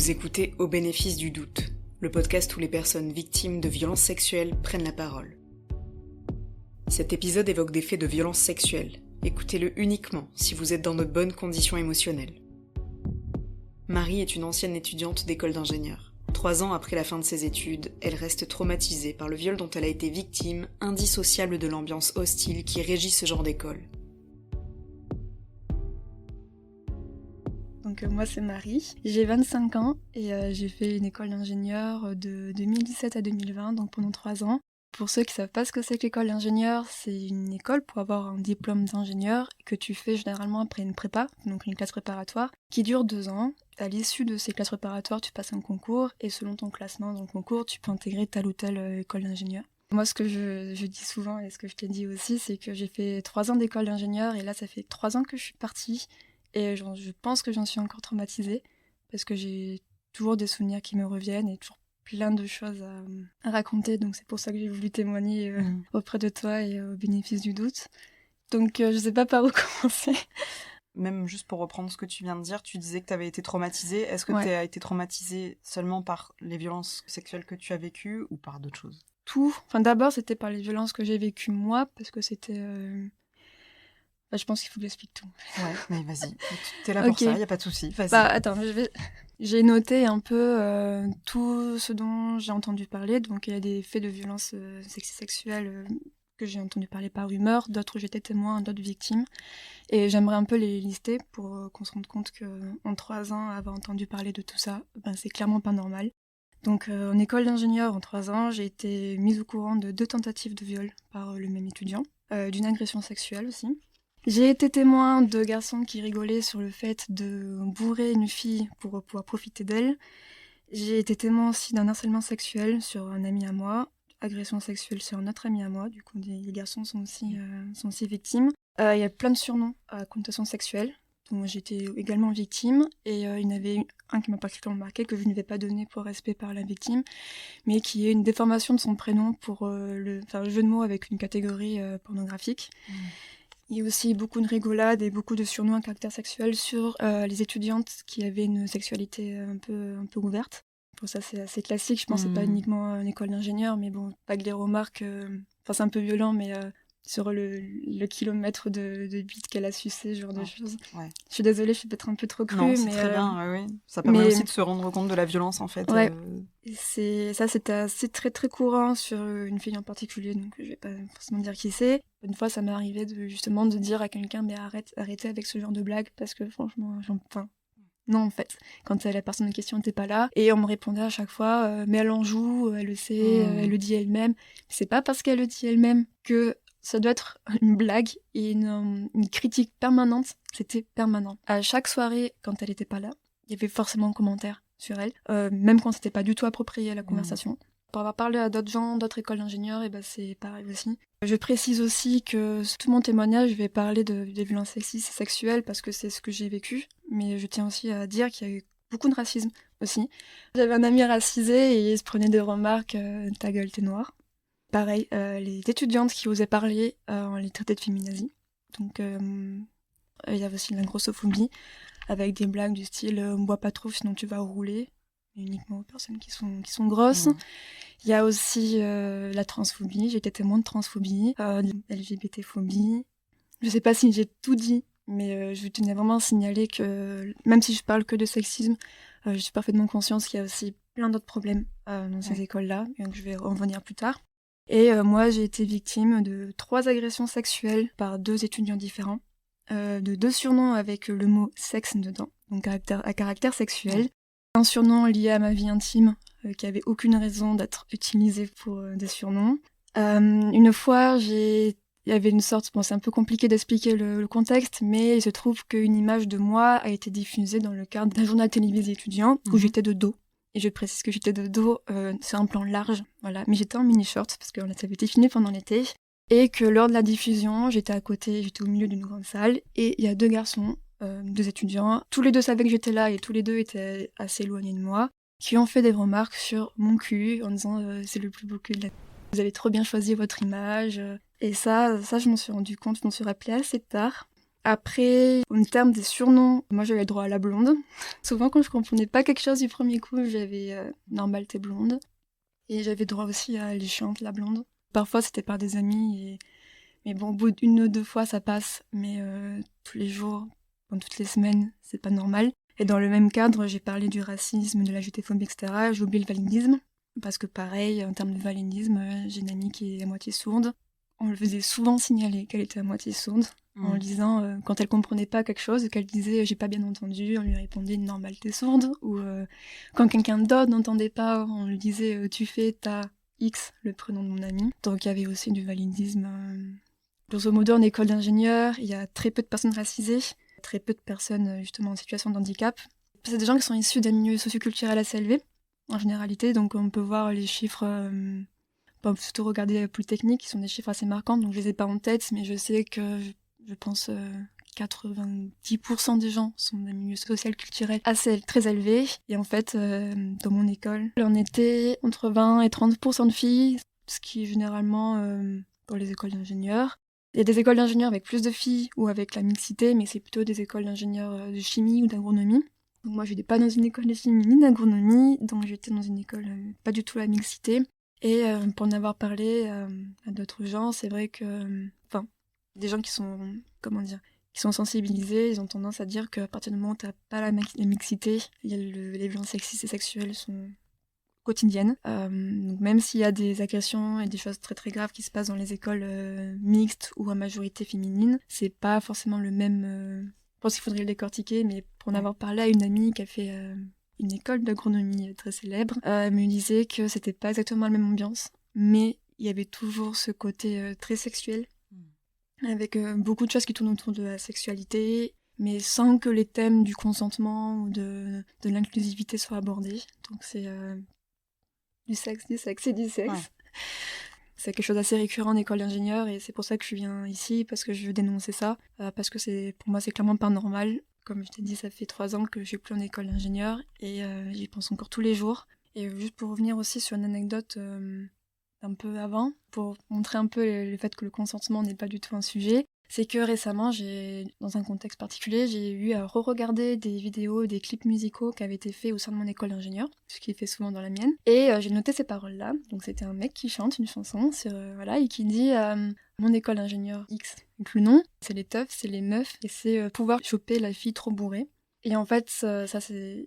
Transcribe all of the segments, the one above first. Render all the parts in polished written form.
Vous écoutez Au bénéfice du doute, le podcast où les personnes victimes de violences sexuelles prennent la parole. Cet épisode évoque des faits de violences sexuelles. Écoutez-le uniquement si vous êtes dans de bonnes conditions émotionnelles. Marie est une ancienne étudiante d'école d'ingénieur. 3 ans après la fin de ses études, elle reste traumatisée par le viol dont elle a été victime, indissociable de l'ambiance hostile qui régit ce genre d'école. Donc moi c'est Marie, j'ai 25 ans et j'ai fait une école d'ingénieur de 2017 à 2020, donc pendant 3 ans. Pour ceux qui savent pas ce que c'est que l'école d'ingénieur, c'est une école pour avoir un diplôme d'ingénieur que tu fais généralement après une prépa, donc une classe préparatoire, qui dure 2 ans. À l'issue de ces classes préparatoires, tu passes un concours et selon ton classement dans le concours, tu peux intégrer telle ou telle école d'ingénieur. Moi, ce que je dis souvent et ce que je t'ai dit aussi, c'est que j'ai fait 3 ans d'école d'ingénieur et là, ça fait 3 ans que je suis partie. Et je pense que j'en suis encore traumatisée parce que j'ai toujours des souvenirs qui me reviennent et toujours plein de choses à raconter. Donc c'est pour ça que j'ai voulu témoigner auprès de toi et au bénéfice du doute. Donc je sais pas par où commencer. Même juste pour reprendre ce que tu viens de dire, tu disais que tu avais été traumatisée. Est-ce que tu as été traumatisée seulement par les violences sexuelles que tu as vécues ou par d'autres choses ? Tout. Enfin d'abord c'était par les violences que j'ai vécues moi parce que c'était... je pense qu'il faut que j'explique tout. Ouais, mais vas-y. T'es là pour ça, y a pas de souci. Vas-y. Attends, j'ai noté un peu tout ce dont j'ai entendu parler. Donc, il y a des faits de violence sexuelle que j'ai entendu parler par rumeur. D'autres, j'étais témoin, d'autres victimes. Et j'aimerais un peu les lister pour qu'on se rende compte qu'en 3 ans, avoir entendu parler de tout ça, c'est clairement pas normal. Donc, en école d'ingénieur, en 3 ans, j'ai été mise au courant de 2 tentatives de viol par le même étudiant, d'une agression sexuelle aussi. J'ai été témoin de garçons qui rigolaient sur le fait de bourrer une fille pour pouvoir profiter d'elle. J'ai été témoin aussi d'un harcèlement sexuel sur un ami à moi, agression sexuelle sur un autre ami à moi, du coup les garçons sont aussi victimes. Il y a plein de surnoms à connotation sexuelle, dont j'étais également victime, et il y en avait un qui m'a particulièrement marqué, que je ne vais pas donner pour respect par la victime, mais qui est une déformation de son prénom pour faire le jeu de mots avec une catégorie pornographique. Il y a aussi beaucoup de rigolades et beaucoup de surnoms à caractère sexuel sur les étudiantes qui avaient une sexualité un peu ouverte. Pour ça, c'est assez classique. Je pense que c'est pas uniquement une école d'ingénieur, mais bon, pas que les remarques... c'est un peu violent, mais sur le kilomètre de bite qu'elle a sucé, ce genre de choses. Ouais. Je suis désolée, je suis peut-être un peu trop crue. Non, c'est très bien, oui. Ça permet aussi de se rendre compte de la violence, en fait. Ouais. C'était assez très très courant sur une fille en particulier, donc je vais pas forcément dire qui c'est. Une fois, ça m'est arrivé justement de dire à quelqu'un, mais arrêtez avec ce genre de blague, parce que franchement, non, en fait, quand la personne en question n'était pas là, et on me répondait à chaque fois, mais elle en joue, elle le sait, elle le dit elle-même. C'est pas parce qu'elle le dit elle-même que ça doit être une blague et une critique permanente. C'était permanent. À chaque soirée, quand elle était pas là, il y avait forcément un commentaire sur elle, même quand c'était pas du tout approprié à la conversation. Pour avoir parlé à d'autres gens, d'autres écoles d'ingénieurs, et c'est pareil aussi. Je précise aussi que tout mon témoignage, je vais parler des violences sexistes et sexuelles parce que c'est ce que j'ai vécu, mais je tiens aussi à dire qu'il y a eu beaucoup de racisme aussi. J'avais un ami racisé et il se prenait des remarques « ta gueule, t'es noire ». Pareil, les étudiantes qui osaient parler, on les traitait de féminazis. Donc il y avait aussi de la grossophobie, avec des blagues du style « bois pas trop sinon tu vas rouler ». Uniquement aux personnes qui sont grosses. Il y a aussi la transphobie, j'ai été témoin de transphobie, LGBT-phobie. Je sais pas si j'ai tout dit, mais je tenais vraiment à signaler que, même si je parle que de sexisme, je suis parfaitement consciente qu'il y a aussi plein d'autres problèmes dans ces écoles-là, et donc je vais en revenir plus tard. Et moi, j'ai été victime de 3 agressions sexuelles par 2 étudiants différents, de 2 surnoms avec le mot « sexe » dedans, donc à caractère sexuel. Un surnom lié à ma vie intime, qui avait aucune raison d'être utilisé pour des surnoms. Une fois, il y avait une sorte... c'est un peu compliqué d'expliquer le contexte, mais il se trouve qu'une image de moi a été diffusée dans le cadre d'un journal télévisé étudiant où j'étais de dos. Et je précise que j'étais de dos sur un plan large, voilà. Mais j'étais en mini-short, parce que ça avait été filmé pendant l'été. Et que lors de la diffusion, j'étais au milieu d'une grande salle, et il y a 2 garçons, 2 étudiants, tous les 2 savaient que j'étais là et tous les 2 étaient assez éloignés de moi, qui ont fait des remarques sur mon cul en disant c'est le plus beau cul de la... Vous avez trop bien choisi votre image. Et ça je m'en suis rendu compte, je m'en suis rappelée assez tard. Après, en termes des surnoms, moi j'avais le droit à la blonde. Souvent quand je comprenais pas quelque chose du premier coup, j'avais normal t'es blonde. Et j'avais droit aussi à les chiantes, la blonde. Parfois c'était par des amis, mais bon, au bout d'une ou deux fois ça passe. Mais tous les jours, toutes les semaines, c'est pas normal. Et dans le même cadre, j'ai parlé du racisme, de la jutéphobie, etc. J'ai oublié le validisme. Parce que pareil, en termes de validisme, j'ai une amie qui est à moitié sourde. On le faisait souvent signaler qu'elle était à moitié sourde. En disant, quand elle comprenait pas quelque chose, qu'elle disait j'ai pas bien entendu, on lui répondait normal t'es sourde, ou quand quelqu'un d'autre n'entendait pas, on lui disait tu fais ta X, le prénom de mon ami. Donc il y avait aussi du validisme. Grosso modo, en école d'ingénieur, il y a très peu de personnes racisées, très peu de personnes justement en situation de handicap. C'est des gens qui sont issus d'un milieu socioculturel assez élevé, en généralité, donc on peut voir les chiffres. On peut surtout regarder Polytechnique, qui sont des chiffres assez marquants, donc je les ai pas en tête, mais je sais que je pense 90% des gens sont d'un milieu social culturel très élevé. Et en fait, dans mon école, on était entre 20 et 30% de filles, ce qui est généralement pour les écoles d'ingénieurs. Il y a des écoles d'ingénieurs avec plus de filles ou avec la mixité, mais c'est plutôt des écoles d'ingénieurs de chimie ou d'agronomie. Donc moi, j'étais pas dans une école de chimie ni d'agronomie, donc j'étais dans une école pas du tout la mixité. Et pour en avoir parlé à d'autres gens, c'est vrai que, des gens qui sont, qui sont sensibilisés, ils ont tendance à dire qu'à partir du moment où t'as pas la mixité, les violences sexistes et sexuelles sont quotidiennes. Donc même s'il y a des agressions et des choses très très graves qui se passent dans les écoles mixtes ou à majorité féminine, c'est pas forcément le même. Je pense qu'il faudrait le décortiquer, mais pour en avoir parlé à une amie qui a fait une école d'agronomie très célèbre, me disait que c'était pas exactement la même ambiance, mais il y avait toujours ce côté très sexuel, avec beaucoup de choses qui tournent autour de la sexualité, mais sans que les thèmes du consentement ou de l'inclusivité soient abordés. Donc c'est du sexe et du sexe. Ouais. C'est quelque chose d'assez récurrent en école d'ingénieur, et c'est pour ça que je viens ici, parce que je veux dénoncer ça, parce que pour moi c'est clairement pas normal. Comme je t'ai dit, ça fait 3 ans que je suis plus en école d'ingénieur, et j'y pense encore tous les jours. Et juste pour revenir aussi sur une anecdote un peu avant, pour montrer un peu le fait que le consentement n'est pas du tout un sujet, c'est que récemment, dans un contexte particulier, j'ai eu à re-regarder des vidéos, des clips musicaux qui avaient été faits au sein de mon école d'ingénieur, ce qui est fait souvent dans la mienne. Et j'ai noté ces paroles-là. Donc c'était un mec qui chante une chanson et qui dit mon école d'ingénieur X. Donc le nom, c'est les teufs, c'est les meufs, et c'est pouvoir choper la fille trop bourrée. Et en fait, ça c'est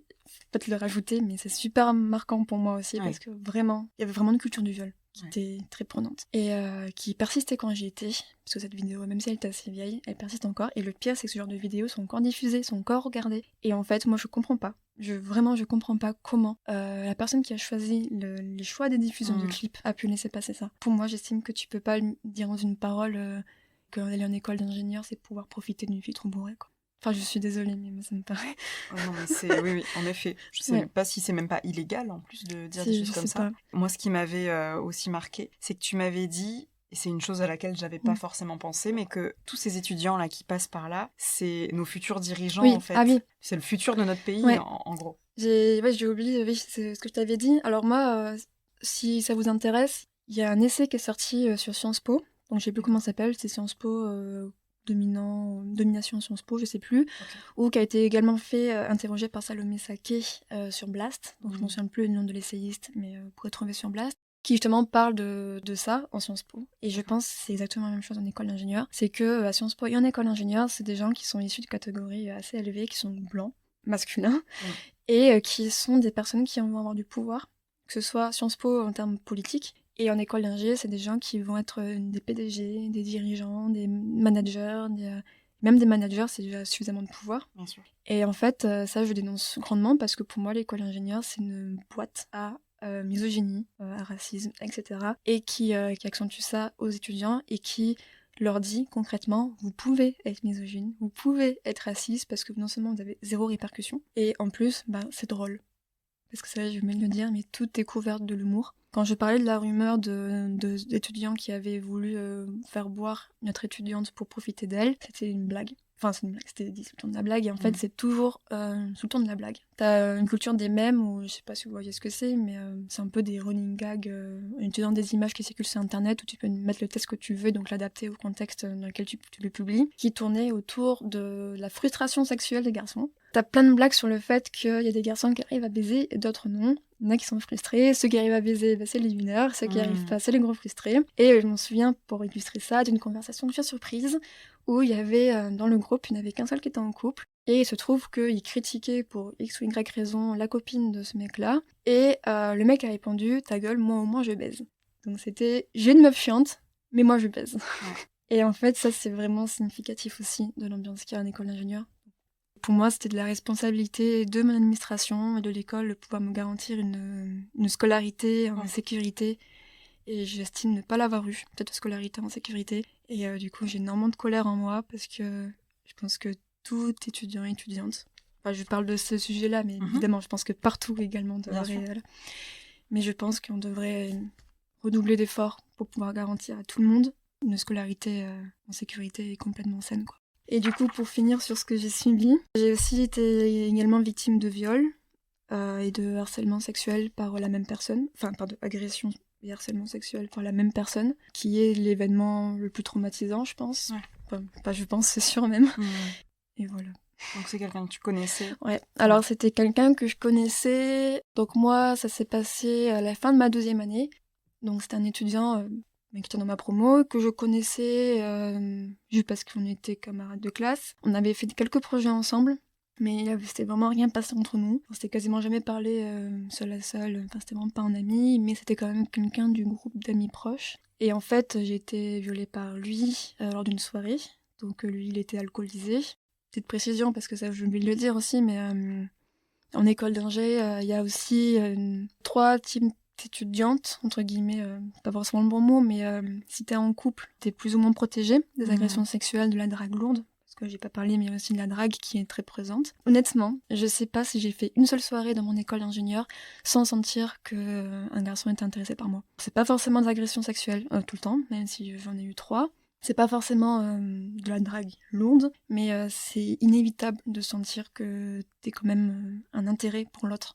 peut-être le rajouter, mais c'est super marquant pour moi aussi, parce que vraiment, il y avait vraiment une culture du viol qui était très prenante, et qui persistait quand j'y étais, parce que cette vidéo, même si elle était assez vieille, elle persiste encore, et le pire, c'est que ce genre de vidéos sont encore diffusées, sont encore regardées, et en fait, moi je comprends pas. Je comprends pas comment la personne qui a choisi les choix des diffusions de clips a pu laisser passer ça. Pour moi, j'estime que tu peux pas dire dans une parole qu'aller en école d'ingénieur, c'est pouvoir profiter d'une fille trop bourrée, quoi. Enfin, je suis désolée, mais moi, ça me paraît. Oh non, mais c'est... Oui, en effet. Je sais pas si c'est même pas illégal, en plus, de dire des choses comme ça. Pas. Moi, ce qui m'avait aussi marqué, c'est que tu m'avais dit, et c'est une chose à laquelle j'avais pas forcément pensé, mais que tous ces étudiants-là qui passent par là, c'est nos futurs dirigeants, en fait. Ah oui. C'est le futur de notre pays, en gros. J'ai oublié, c'est ce que je t'avais dit. Alors moi, si ça vous intéresse, il y a un essai qui est sorti sur Sciences Po. Donc, je sais plus comment ça s'appelle, c'est Sciences Po... Domination Sciences Po, je sais plus, ou qui a été également fait interrogé par Salomé Saké sur Blast, donc je m'en souviens plus le nom de l'essayiste, mais vous pourrez trouver sur Blast, qui justement parle de ça en Sciences Po, et je pense que c'est exactement la même chose en école d'ingénieur, c'est que à Sciences Po et en école d'ingénieur, c'est des gens qui sont issus de catégories assez élevées, qui sont blancs, masculins, et qui sont des personnes qui vont avoir du pouvoir, que ce soit Sciences Po en termes politiques, et en école d'ingé, c'est des gens qui vont être des PDG, des dirigeants, des managers, même des managers, c'est déjà suffisamment de pouvoir. Bien sûr. Et en fait, ça, je dénonce grandement, parce que pour moi, l'école d'ingénieur, c'est une boîte à misogynie, à racisme, etc. Et qui accentue ça aux étudiants, et qui leur dit concrètement, vous pouvez être misogyne, vous pouvez être raciste, parce que non seulement vous avez 0 répercussion, et en plus, c'est drôle. Parce que c'est vrai, je vais le dire, mais tout est couvert de l'humour. Quand je parlais de la rumeur d'étudiants qui avaient voulu faire boire notre étudiante pour profiter d'elle, c'était une blague. Enfin, c'était dit sous le ton de la blague, et en fait, c'est toujours sous le ton de la blague. T'as une culture des mèmes, où je sais pas si vous voyez ce que c'est, mais c'est un peu des running gags, utilisant des images qui circulent sur Internet, où tu peux mettre le texte que tu veux, donc l'adapter au contexte dans lequel tu le publies, qui tournait autour de la frustration sexuelle des garçons. T'as plein de blagues sur le fait qu'il y a des garçons qui arrivent à baiser, et d'autres non. Il y en a qui sont frustrés, ceux qui arrivent à baiser, c'est les winners, ceux qui arrivent pas, c'est les gros frustrés. Et je m'en souviens, pour illustrer ça, d'une conversation surprise, où il y avait dans le groupe, il n'y en avait qu'un seul qui était en couple, et il se trouve qu'il critiquait pour X ou Y raison la copine de ce mec-là, et le mec a répondu « ta gueule, moi au moins je baise ». Donc c'était « j'ai une meuf chiante, mais moi je baise ». Et en fait, ça c'est vraiment significatif aussi de l'ambiance qu'il y a en école d'ingénieur. Pour moi, c'était de la responsabilité de mon administration et de l'école de pouvoir me garantir une scolarité en sécurité. Et j'estime ne pas l'avoir eu, cette scolarité en sécurité. Et du coup, j'ai énormément de colère en moi parce que je pense que tout étudiant et étudiante, enfin, je parle de ce sujet-là, mais évidemment, je pense que partout également devrait. Mais je pense qu'on devrait redoubler d'efforts pour pouvoir garantir à tout le monde une scolarité en sécurité et complètement saine, quoi. Et du coup, pour finir sur ce que j'ai subi, j'ai aussi été également victime de viol et de harcèlement sexuel par la même personne, enfin, de agression et harcèlement sexuel par la même personne, qui est l'événement le plus traumatisant, je pense. Enfin, pas je pense, c'est sûr même. Et voilà. Donc c'est quelqu'un que tu connaissais? Ouais, alors c'était quelqu'un que je connaissais. Donc moi, ça s'est passé à la fin de ma 2e année. Donc c'était un étudiant qui était dans ma promo, que je connaissais juste parce qu'on était camarades de classe. On avait fait quelques projets ensemble, mais c'était vraiment rien passé entre nous. On s'était quasiment jamais parlé seul à seul, enfin c'était vraiment pas un ami, mais c'était quand même quelqu'un du groupe d'amis proches. Et en fait, j'ai été violée par lui lors d'une soirée, donc lui il était alcoolisé. Petite précision, parce que ça j'ai oublié de le dire aussi, mais en école d'ingé, il y a aussi 3 types étudiante, entre guillemets, pas forcément le bon mot, mais si t'es en couple, t'es plus ou moins protégée des agressions sexuelles, de la drague lourde, parce que j'ai pas parlé, mais il y a aussi de la drague qui est très présente. Honnêtement, je sais pas si j'ai fait une seule soirée dans mon école d'ingénieur sans sentir qu'un garçon était intéressé par moi. C'est pas forcément des agressions sexuelles tout le temps, même si j'en ai eu 3. C'est pas forcément de la drague lourde, mais c'est inévitable de sentir que t'es quand même un intérêt pour l'autre.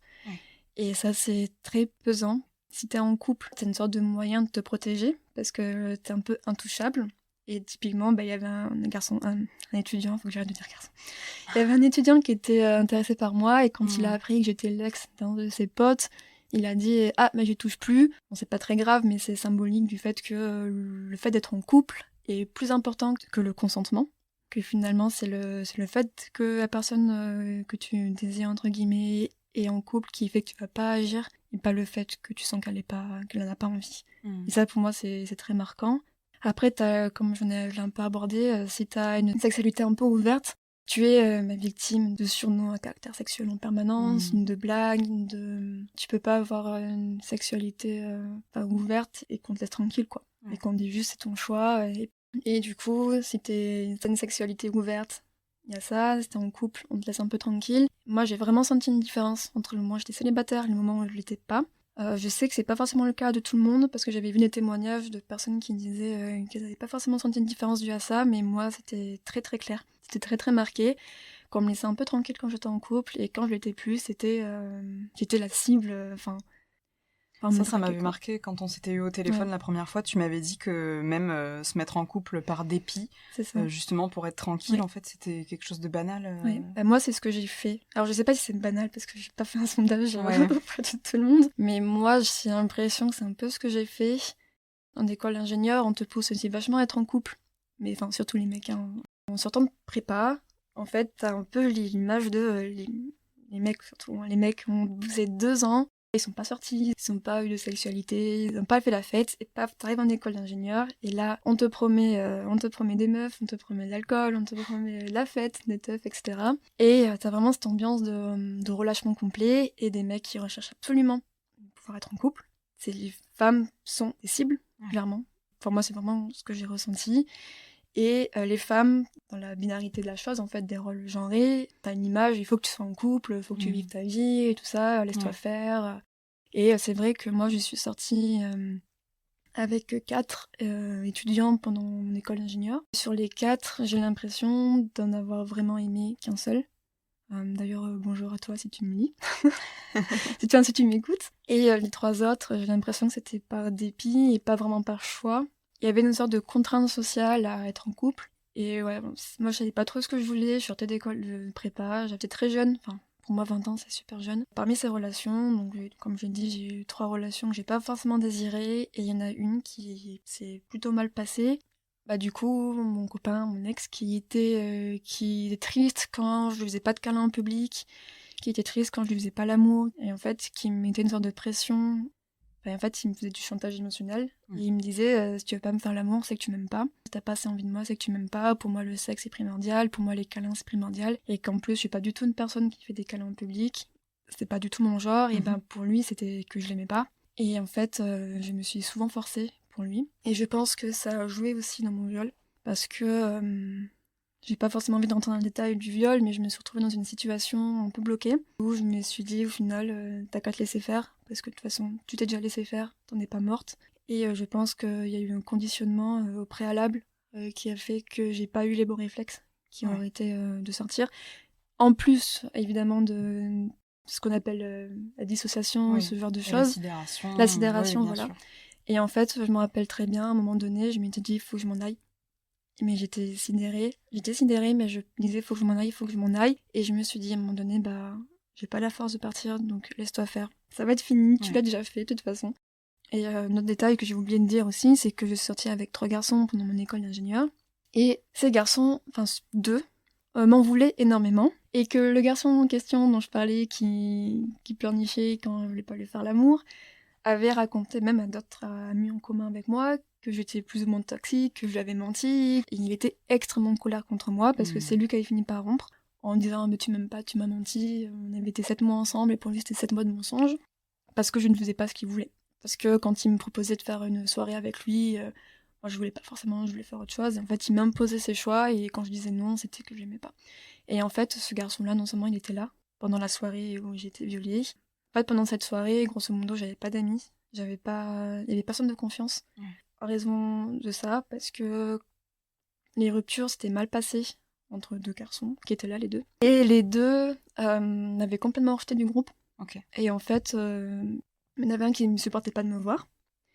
Et ça, c'est très pesant. Si t'es en couple, c'est une sorte de moyen de te protéger, parce que t'es un peu intouchable. Et typiquement, il y avait un garçon, un étudiant, faut que j'arrête de dire garçon. Il y avait un étudiant qui était intéressé par moi, et quand il a appris que j'étais l'ex d'un de ses potes, il a dit « Ah, mais j'y touche plus ». Bon, c'est pas très grave, mais c'est symbolique du fait que le fait d'être en couple est plus important que le consentement. Que finalement, c'est le fait que la personne que tu désires, entre guillemets, est en couple qui fait que tu vas pas agir, et pas le fait que tu sens qu'elle en a pas envie. Et ça, pour moi, c'est très marquant. Après, comme je l'ai un peu abordé, si t'as une sexualité un peu ouverte, tu es victime de surnoms à caractère sexuel en permanence, de blagues, tu peux pas avoir une sexualité pas ouverte et qu'on te laisse tranquille, quoi. Et qu'on te dit juste c'est ton choix. Et du coup, si t'as une sexualité ouverte, il y a ça, si t'es en couple, on te laisse un peu tranquille. Moi, j'ai vraiment senti une différence entre le moment où j'étais célibataire et le moment où je l'étais pas. Je sais que c'est pas forcément le cas de tout le monde, parce que j'avais vu des témoignages de personnes qui disaient qu'elles n'avaient pas forcément senti une différence due à ça, mais moi, c'était très très clair. C'était très très marqué. Qu'on me laissait un peu tranquille quand j'étais en couple, et quand je l'étais plus, j'étais la cible, Ça m'avait marqué quand on s'était eu au téléphone la première fois. Tu m'avais dit que même se mettre en couple par dépit, justement pour être tranquille, en fait, c'était quelque chose de banal. Moi, c'est ce que j'ai fait. Alors, je sais pas si c'est banal parce que j'ai pas fait un sondage auprès de tout le monde, mais moi, j'ai l'impression que c'est un peu ce que j'ai fait. En école d'ingénieur, on te pousse aussi vachement à être en couple, mais enfin, surtout les mecs. En sortant de prépa, en fait, t'as un peu l'image de les mecs, surtout. Les mecs ont bousé 2 ans. Ils sont pas sortis, ils ont pas eu de sexualité, ils ont pas fait la fête, et paf, t'arrives en école d'ingénieur, et là, on te promet des meufs, on te promet de l'alcool, on te promet la fête, des teufs, etc. Et t'as vraiment cette ambiance de relâchement complet, et des mecs qui recherchent absolument pouvoir être en couple. Les femmes sont des cibles, clairement. Pour moi, c'est vraiment ce que j'ai ressenti. Et les femmes, dans la binarité de la chose, en fait, des rôles genrés, t'as une image, il faut que tu sois en couple, il faut que tu vives ta vie et tout ça, laisse-toi faire. Et c'est vrai que moi, je suis sortie avec 4 étudiants pendant mon école d'ingénieur. Sur les 4, j'ai l'impression d'en avoir vraiment aimé qu'un seul. D'ailleurs, bonjour à toi si tu me lis, si tu m'écoutes. Et les 3 autres, j'ai l'impression que c'était par dépit et pas vraiment par choix. Il y avait une sorte de contrainte sociale à être en couple. Et ouais, moi je savais pas trop ce que je voulais, je sortais d'école de prépa, j'étais très jeune, enfin pour moi 20 ans c'est super jeune. Parmi ces relations, donc comme je l'ai dit, j'ai eu 3 relations que j'ai pas forcément désirées, et il y en a une qui s'est plutôt mal passée. Du coup, mon copain, mon ex, qui était triste quand je lui faisais pas de câlin en public, qui était triste quand je lui faisais pas l'amour, et en fait qui me mettait une sorte de pression. En fait, il me faisait du chantage émotionnel. Et il me disait, si tu veux pas me faire l'amour, c'est que tu m'aimes pas. Si t'as pas assez envie de moi, c'est que tu m'aimes pas. Pour moi, le sexe est primordial. Pour moi, les câlins, c'est primordial. Et qu'en plus, je suis pas du tout une personne qui fait des câlins en public. C'était pas du tout mon genre. Et pour lui, c'était que je l'aimais pas. Et en fait, je me suis souvent forcée pour lui. Et je pense que ça a joué aussi dans mon viol. Parce que j'ai pas forcément envie d'entrer dans le détail du viol, mais je me suis retrouvée dans une situation un peu bloquée, où je me suis dit, au final, t'as qu'à te laisser faire, parce que de toute façon, tu t'es déjà laissé faire, t'en es pas morte. Et je pense qu'il y a eu un conditionnement au préalable qui a fait que j'ai pas eu les bons réflexes qui ont été de sortir. En plus, évidemment, de ce qu'on appelle la dissociation, ce genre de choses. La sidération, voilà. Sûr. Et en fait, je me rappelle très bien, à un moment donné, je m'étais dit, il faut que je m'en aille. Mais j'étais sidérée, mais je me disais, faut que je m'en aille. Et je me suis dit, à un moment donné, j'ai pas la force de partir, donc laisse-toi faire. Ça va être fini, tu l'as déjà fait, de toute façon. Et un autre détail que j'ai oublié de dire aussi, c'est que je suis sortie avec 3 garçons pendant mon école d'ingénieur. Et ces garçons, enfin 2, m'en voulaient énormément. Et que le garçon en question dont je parlais, qui pleurnichait quand je voulais pas lui faire l'amour, avait raconté même à d'autres amis en commun avec moi que j'étais plus ou moins toxique, que je lui avais menti. Et il était extrêmement en colère contre moi parce que c'est lui qui avait fini par rompre en disant mais tu m'aimes pas, tu m'as menti. On avait été 7 mois ensemble et pour lui c'était 7 mois de mensonge parce que je ne faisais pas ce qu'il voulait. Parce que quand il me proposait de faire une soirée avec lui, moi je voulais pas forcément, je voulais faire autre chose. Et en fait il m'imposait ses choix et quand je disais non c'était que je l'aimais pas. Et en fait ce garçon-là, non seulement il était là pendant la soirée où j'ai été violée. En fait, pendant cette soirée, grosso modo, j'avais pas d'amis, il y avait personne de confiance. En raison de ça, parce que les ruptures s'étaient mal passées entre 2 garçons, qui étaient là les 2. Et les 2 m'avaient complètement rejeté du groupe. Et en fait, il y en avait un qui ne supportait pas de me voir.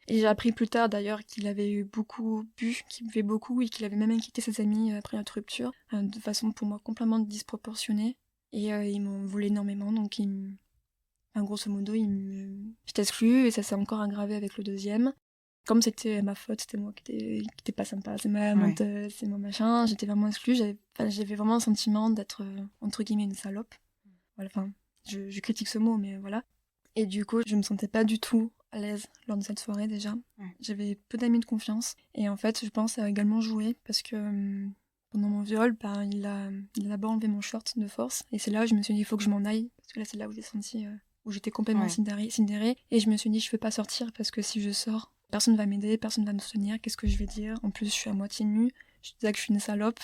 Et j'ai appris plus tard d'ailleurs qu'il avait beaucoup bu, qu'il buvait beaucoup, et qu'il avait même inquiété ses amis après notre rupture, de façon pour moi complètement disproportionnée. Et ils m'en voulaient énormément, donc grosso modo, j'étais exclue et ça s'est encore aggravé avec le 2e. Comme c'était ma faute, c'était moi qui était pas sympa, c'est ma honte, c'est mon machin, j'étais vraiment exclue, j'avais vraiment un sentiment d'être, entre guillemets, une salope. Voilà, enfin, je critique ce mot, mais voilà. Et du coup, je me sentais pas du tout à l'aise lors de cette soirée déjà. J'avais peu d'amis de confiance. Et en fait, je pense que ça a également joué parce que pendant mon viol, il a d'abord enlevé mon short de force. Et c'est là où je me suis dit, il faut que je m'en aille. Parce que là, c'est là où j'ai senti... où j'étais complètement sidérée. Et je me suis dit, je peux pas sortir parce que si je sors, personne va m'aider, personne va me soutenir. Qu'est-ce que je vais dire? En plus, je suis à moitié nue. Je disais que je suis une salope.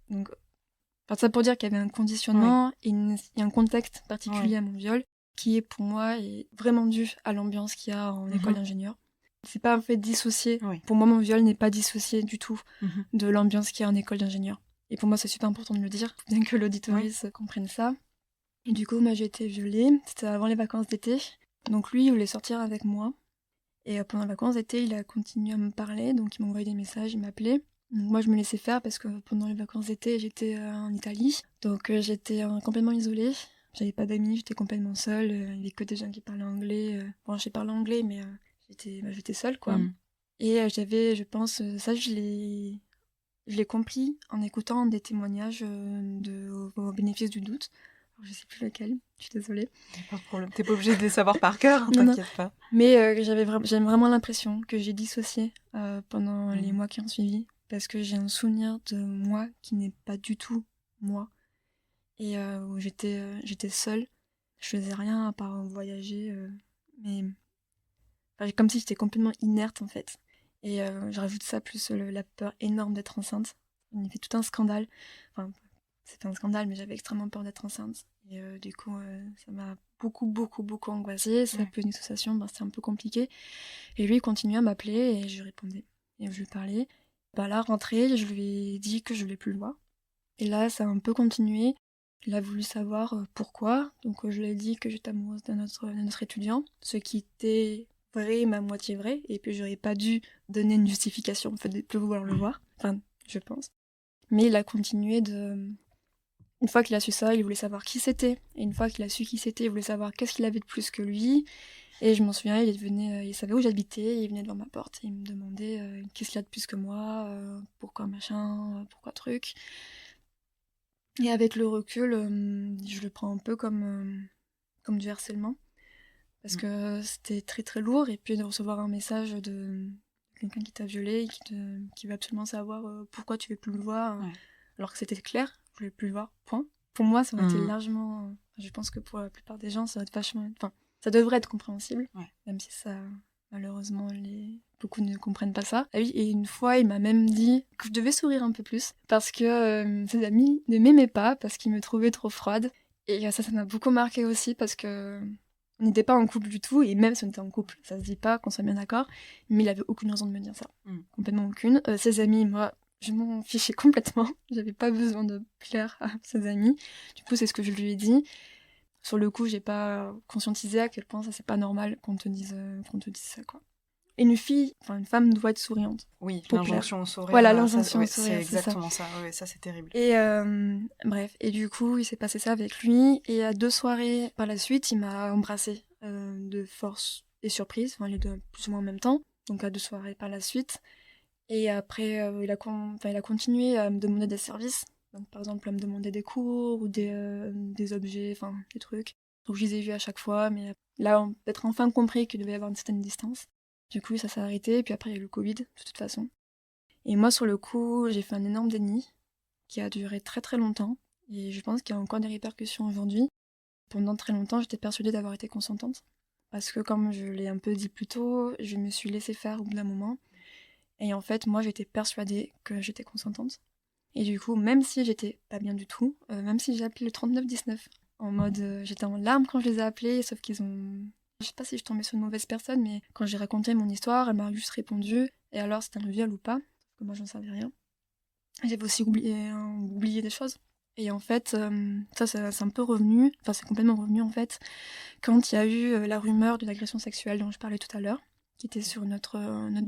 Donc, ça pour dire qu'il y avait un conditionnement et il y a un contexte particulier à mon viol qui est pour moi vraiment dû à l'ambiance qu'il y a en école d'ingénieur. C'est pas un fait dissocié. Pour moi, mon viol n'est pas dissocié du tout de l'ambiance qu'il y a en école d'ingénieur. Et pour moi, c'est super important de le dire, bien que l'auditorice comprenne ça. Et du coup, moi, j'ai été violée. C'était avant les vacances d'été. Donc lui, il voulait sortir avec moi. Et pendant les vacances d'été, il a continué à me parler. Donc il m'envoyait des messages, il m'appelait. Donc moi, je me laissais faire parce que pendant les vacances d'été, j'étais en Italie. Donc j'étais complètement isolée. J'avais pas d'amis, j'étais complètement seule. Il y avait que des gens qui parlaient anglais. Bon, j'ai parlé anglais, mais j'étais seule, quoi. Et j'avais, je pense, ça, je l'ai compris en écoutant des témoignages au bénéfice du doute. Alors, je sais plus lequel, je suis désolée. Pas de problème, t'es pas obligée de les savoir par cœur, t'inquiète pas. Mais j'ai vraiment l'impression que j'ai dissocié pendant les mois qui ont suivi, parce que j'ai un souvenir de moi qui n'est pas du tout moi, et où j'étais seule, je faisais rien à part voyager, mais comme si j'étais complètement inerte en fait. Et je rajoute ça plus la peur énorme d'être enceinte. On y fait tout un scandale. Enfin, c'est pas un scandale, mais j'avais extrêmement peur d'être enceinte. Et du coup, ça m'a beaucoup angoissée. Ça a pu une dissociation, c'était un peu compliqué. Et lui, il continuait à m'appeler et je lui répondais. Et je lui parlais. Là, rentrée, je lui ai dit que je voulais plus le voir. Et là, ça a un peu continué. Il a voulu savoir pourquoi. Donc, je lui ai dit que j'étais amoureuse d'un autre étudiant, ce qui était vrai, mais à moitié vrai. Et puis, j'aurais pas dû donner une justification au fait de plus vouloir le voir. Enfin, je pense. Mais il a continué de... Une fois qu'il a su ça, il voulait savoir qui c'était. Et une fois qu'il a su qui c'était, il voulait savoir qu'est-ce qu'il avait de plus que lui. Et je m'en souviens, il savait où j'habitais, il venait devant ma porte, et il me demandait qu'est-ce qu'il y a de plus que moi, pourquoi machin, pourquoi truc. Et avec le recul, je le prends un peu comme du harcèlement. Parce que c'était très lourd, et puis de recevoir un message de quelqu'un qui t'a violé, qui veut absolument savoir pourquoi tu veux plus le voir, alors que c'était clair, je voulais plus le voir, point. Pour moi, ça aurait été largement... je pense que pour la plupart des gens, ça va être vachement... Enfin, ça devrait être compréhensible, même si ça, malheureusement, beaucoup ne comprennent pas ça. Ah oui, et une fois, il m'a même dit que je devais sourire un peu plus, parce que ses amis ne m'aimaient pas, parce qu'ils me trouvaient trop froide. Et ça m'a beaucoup marqué aussi, parce que on n'était pas en couple du tout, et même si on était en couple, ça se dit pas, qu'on soit bien d'accord, mais il avait aucune raison de me dire ça. Complètement aucune. Ses amis, moi, je m'en fichais complètement. J'avais pas besoin de plaire à ses amis. Du coup, c'est ce que je lui ai dit. Sur le coup, j'ai pas conscientisé à quel point ça c'est pas normal qu'on te dise ça, quoi. Et une femme doit être souriante. Oui, l'injonction au sourire. Voilà, l'injonction au sourire, c'est exactement ça. Ouais, ça c'est terrible. Et bref, et du coup, il s'est passé ça avec lui. Et à 2 soirées par la suite, il m'a embrassée de force et surprise, les deux plus ou moins en même temps. Donc à 2 soirées par la suite. Et après, il a continué à me demander des services. Donc, par exemple, à me demander des cours ou des objets, des trucs. Donc, je les ai vus à chaque fois, mais là, peut-être enfin compris qu'il devait y avoir une certaine distance. Du coup, ça s'est arrêté, et puis après, il y a eu le Covid, de toute façon. Et moi, sur le coup, j'ai fait un énorme déni qui a duré très longtemps, et je pense qu'il y a encore des répercussions aujourd'hui. Pendant très longtemps, j'étais persuadée d'avoir été consentante, parce que, comme je l'ai un peu dit plus tôt, je me suis laissée faire au bout d'un moment. Et en fait, moi, j'étais persuadée que j'étais consentante. Et du coup, même si j'étais pas bien du tout, même si j'ai appelé le 3919, en mode j'étais en larmes quand je les ai appelés, sauf qu'ils ont... Je sais pas si je tombais sur une mauvaise personne, mais quand j'ai raconté mon histoire, elle m'a juste répondu « Et alors, c'était un viol ou pas ?» Parce que moi, j'en savais rien. J'avais aussi oublié des choses. Et en fait, ça c'est un peu revenu, c'est complètement revenu en fait, quand il y a eu la rumeur de l'agression sexuelle dont je parlais tout à l'heure, qui était sur notre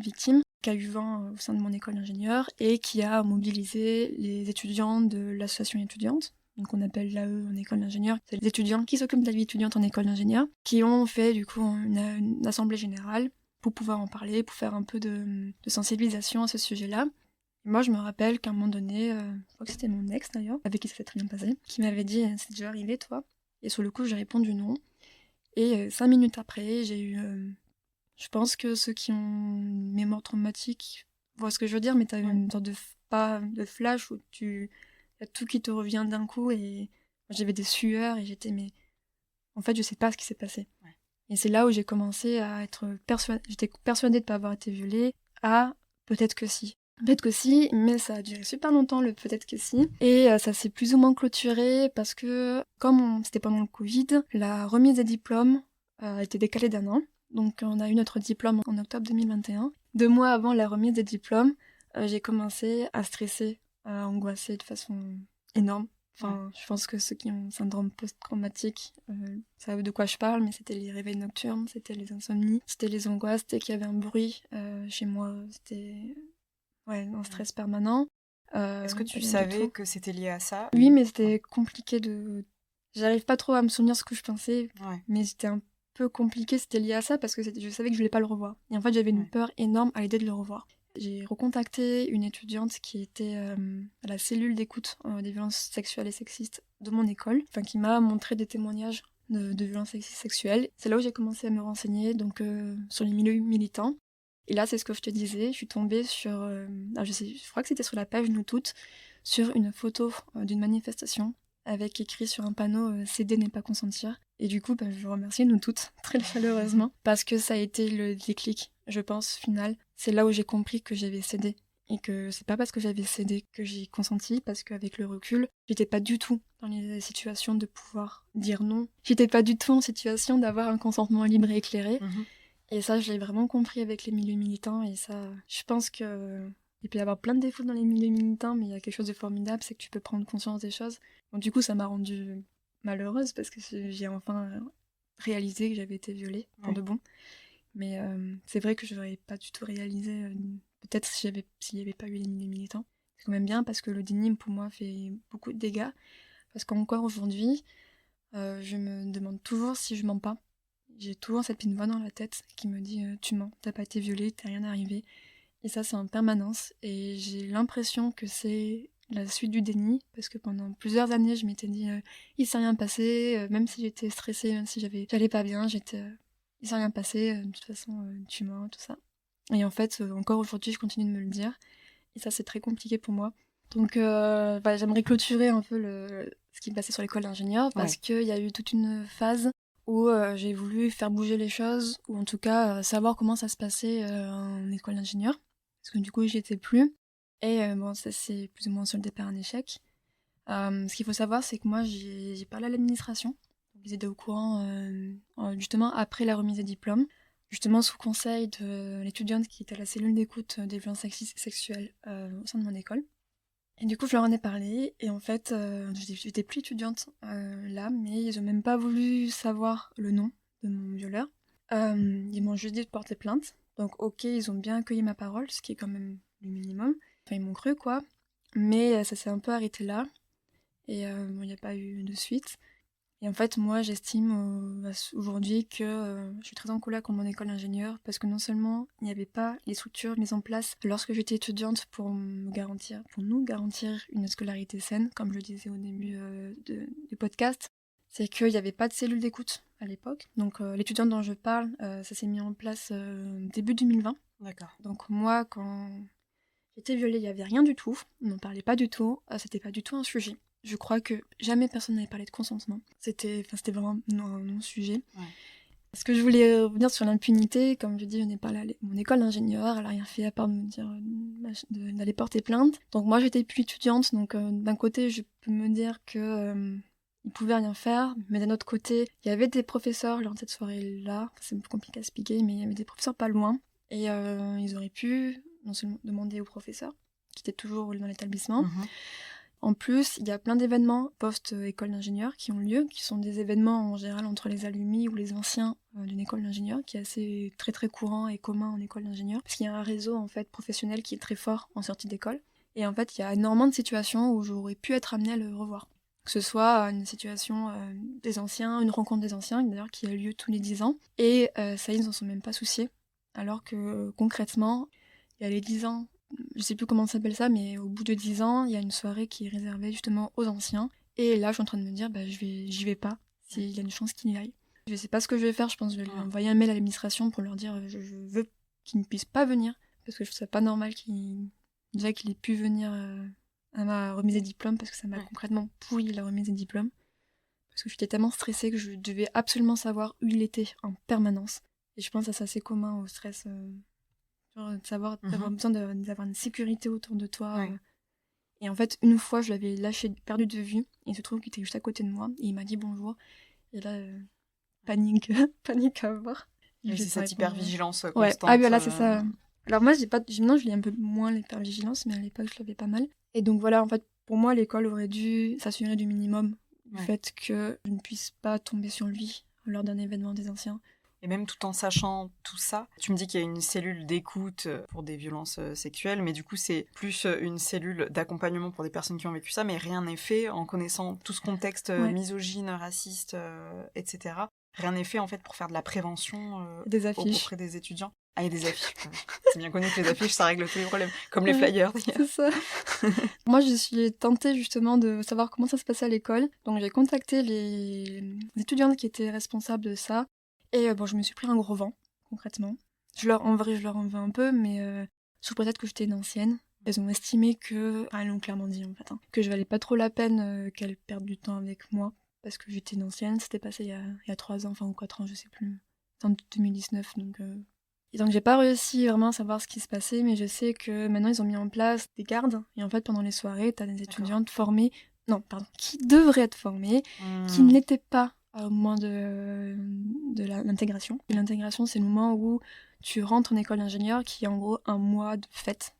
victime, qui a eu vent au sein de mon école d'ingénieur et qui a mobilisé les étudiants de l'association étudiante, donc on appelle l'AE en école d'ingénieur. C'est les étudiants qui s'occupent de la vie étudiante en école d'ingénieur, qui ont fait du coup une assemblée générale pour pouvoir en parler, pour faire un peu de sensibilisation à ce sujet-là. Et moi je me rappelle qu'à un moment donné, je crois que c'était mon ex d'ailleurs, avec qui ça s'est très bien passé, qui m'avait dit « C'est déjà arrivé toi ?» Et sur le coup j'ai répondu non. Et 5 minutes après, j'ai eu... je pense que ceux qui ont une mémoire traumatique voient ce que je veux dire, mais t'as eu une sorte de flash où y a tout qui te revient d'un coup, et j'avais des sueurs et j'étais mais en fait je sais pas ce qui s'est passé. Et c'est là où j'ai commencé à être j'étais persuadée de pas avoir été violée, peut-être que si. Peut-être que si, mais ça a duré super longtemps le peut-être que si. Et ça s'est plus ou moins clôturé parce que, comme c'était pendant le Covid, la remise des diplômes a été décalée d'1 an. Donc on a eu notre diplôme en octobre 2021. 2 mois avant la remise des diplômes, j'ai commencé à stresser, à angoisser de façon énorme. Je pense que ceux qui ont un syndrome post-traumatique savent de quoi je parle, mais c'était les réveils nocturnes, c'était les insomnies, c'était les angoisses, c'était qu'il y avait un bruit chez moi, c'était un stress permanent. Est-ce que tu savais que c'était lié à ça ? Oui, mais c'était compliqué J'arrive pas trop à me souvenir ce que je pensais, mais c'était un peu compliqué, c'était lié à ça parce que je savais que je voulais pas le revoir. Et en fait, j'avais une peur énorme à l'idée de le revoir. J'ai recontacté une étudiante qui était à la cellule d'écoute des violences sexuelles et sexistes de mon école, qui m'a montré des témoignages de violences sexistes sexuelles. C'est là où j'ai commencé à me renseigner donc sur les milieux militants. Et là, c'est ce que je te disais, je suis tombée sur... je crois que c'était sur la page Nous Toutes, sur une photo d'une manifestation avec écrit sur un panneau « Céder n'est pas consentir ». Et du coup, je vous remercie Nous Toutes, très chaleureusement, parce que ça a été le déclic, je pense, final. C'est là où j'ai compris que j'avais cédé et que c'est pas parce que j'avais cédé que j'ai consenti, parce qu'avec le recul, j'étais pas du tout dans les situations de pouvoir dire non. J'étais pas du tout en situation d'avoir un consentement libre et éclairé. Et ça, je l'ai vraiment compris avec les milieux militants, et ça, je pense que il peut y avoir plein de défauts dans les milieux militants, mais il y a quelque chose de formidable, c'est que tu peux prendre conscience des choses. Donc du coup, ça m'a rendue malheureuse, parce que j'ai enfin réalisé que j'avais été violée, pour de bon. Mais c'est vrai que je n'aurais pas du tout réalisé, peut-être s'il n'y avait pas eu les milieux militants. C'est quand même bien, parce que le déni, pour moi, fait beaucoup de dégâts. Parce qu'encore aujourd'hui, je me demande toujours si je mens pas. J'ai toujours cette petite voix dans la tête qui me dit tu mens, t'as pas été violée, t'es rien arrivé. Et ça, c'est en permanence. Et j'ai l'impression que c'est la suite du déni, parce que pendant plusieurs années, je m'étais dit il s'est rien passé, même si j'étais stressée, même si j'allais pas bien, il s'est rien passé, de toute façon, tu mens, tout ça. Et en fait, encore aujourd'hui, je continue de me le dire. Et ça, c'est très compliqué pour moi. Donc, j'aimerais clôturer un peu ce qui me passait sur l'école d'ingénieur, parce qu'il y a eu toute une phase où j'ai voulu faire bouger les choses, ou en tout cas savoir comment ça se passait en école d'ingénieur, parce que du coup, j'y étais plus. Et ça s'est plus ou moins soldé par un échec. Ce qu'il faut savoir, c'est que moi, j'ai parlé à l'administration. Ils étaient au courant, justement, après la remise des diplômes, justement sous conseil de l'étudiante qui était à la cellule d'écoute des violences sexuelles au sein de mon école. Et du coup, je leur en ai parlé, et en fait, j'étais plus étudiante là, mais ils ont même pas voulu savoir le nom de mon violeur. Ils m'ont juste dit de porter plainte. Donc ok, ils ont bien accueilli ma parole, ce qui est quand même le minimum. Enfin, ils m'ont cru, quoi. Mais ça s'est un peu arrêté là, et il n'y a pas eu de suite. Et en fait, moi, j'estime aujourd'hui que je suis très en colère contre mon école d'ingénieur, parce que non seulement il n'y avait pas les structures mises en place lorsque j'étais étudiante pour nous garantir une scolarité saine, comme je le disais au début du podcast, c'est qu'il n'y avait pas de cellule d'écoute à l'époque. Donc l'étudiante dont je parle, ça s'est mis en place début 2020. D'accord. Donc moi, quand j'étais violée, il n'y avait rien du tout, on n'en parlait pas du tout, c'était pas du tout un sujet. Je crois que jamais personne n'avait parlé de consentement. C'était vraiment un non-sujet. Ouais. Parce que je voulais revenir sur l'impunité, comme je dis, je n'ai pas mon école d'ingénieur, elle n'a rien fait à part me dire d'aller porter plainte. Donc moi j'étais plus étudiante, donc d'un côté je peux me dire que ils pouvaient rien faire, mais d'un autre côté, il y avait des professeurs lors de cette soirée-là, c'est un peu compliqué à expliquer, mais il y avait des professeurs pas loin, et ils auraient pu non seulement demander aux professeurs, qui étaient toujours dans l'établissement. En plus, il y a plein d'événements post-école d'ingénieur qui ont lieu, qui sont des événements en général entre les alumni ou les anciens d'une école d'ingénieur, qui est assez très très courant et commun en école d'ingénieur, parce qu'il y a un réseau en fait professionnel qui est très fort en sortie d'école. Et en fait, il y a énormément de situations où j'aurais pu être amenée à le revoir. Que ce soit une situation des anciens, une rencontre des anciens, d'ailleurs, qui a lieu tous les 10 ans. Et ça, ils n'en sont même pas souciés. Alors que concrètement, il y a les 10 ans, je sais plus comment ça s'appelle ça, mais au bout de 10 ans, il y a une soirée qui est réservée justement aux anciens. Et là, je suis en train de me dire, j'y vais pas, s'il y a une chance qu'il y aille. Je sais pas ce que je vais faire, je pense que je vais lui envoyer un mail à l'administration pour leur dire, je veux qu'il ne puisse pas venir, parce que je trouve ça pas normal qu'il ait pu venir à ma remise des diplômes, parce que ça m'a concrètement pourri la remise des diplômes. Parce que j'étais tellement stressée que je devais absolument savoir où il était en permanence. Et je pense que c'est assez commun au stress. De savoir, d'avoir besoin d'avoir une sécurité autour de toi. Et en fait, une fois, je l'avais perdu de vue. Et il se trouve qu'il était juste à côté de moi. Et il m'a dit bonjour. Et là, panique, panique à voir. C'est cette hypervigilance constante. Ouais. Ah, voilà, c'est ça. Alors moi, maintenant, je l'ai un peu moins l'hypervigilance, mais à l'époque, je l'avais pas mal. Et donc voilà, en fait, pour moi, l'école aurait dû s'assurer du minimum. Du fait que je ne puisse pas tomber sur lui lors d'un événement des anciens. Et même tout en sachant tout ça, tu me dis qu'il y a une cellule d'écoute pour des violences sexuelles, mais du coup c'est plus une cellule d'accompagnement pour des personnes qui ont vécu ça, mais rien n'est fait en connaissant tout ce contexte misogyne, raciste, etc. Rien n'est fait en fait pour faire de la prévention des affiches auprès des étudiants. Ah, il y a des affiches. C'est bien connu que les affiches, ça règle tous les problèmes. Comme les flyers, d'ailleurs. C'est ça. Moi, je suis tentée, justement, de savoir comment ça se passait à l'école. Donc, j'ai contacté les étudiantes qui étaient responsables de ça. Et je me suis pris un gros vent, concrètement. En vrai, je leur en veux un peu, mais sous prétexte que j'étais une ancienne. Elles ont estimé que... Elles l'ont clairement dit, en fait. Que je valais pas trop la peine qu'elles perdent du temps avec moi. Parce que j'étais une ancienne. C'était passé il y a 3 ans, enfin, ou 4 ans, je sais plus. En 2019, donc... Et donc j'ai pas réussi vraiment à savoir ce qui se passait, mais je sais que maintenant ils ont mis en place des gardes, et en fait pendant les soirées, t'as des étudiantes formées, qui devraient être formées, qui n'étaient pas au moment de l'intégration. Et l'intégration, c'est le moment où tu rentres en école d'ingénieur, qui est en gros un mois de fête,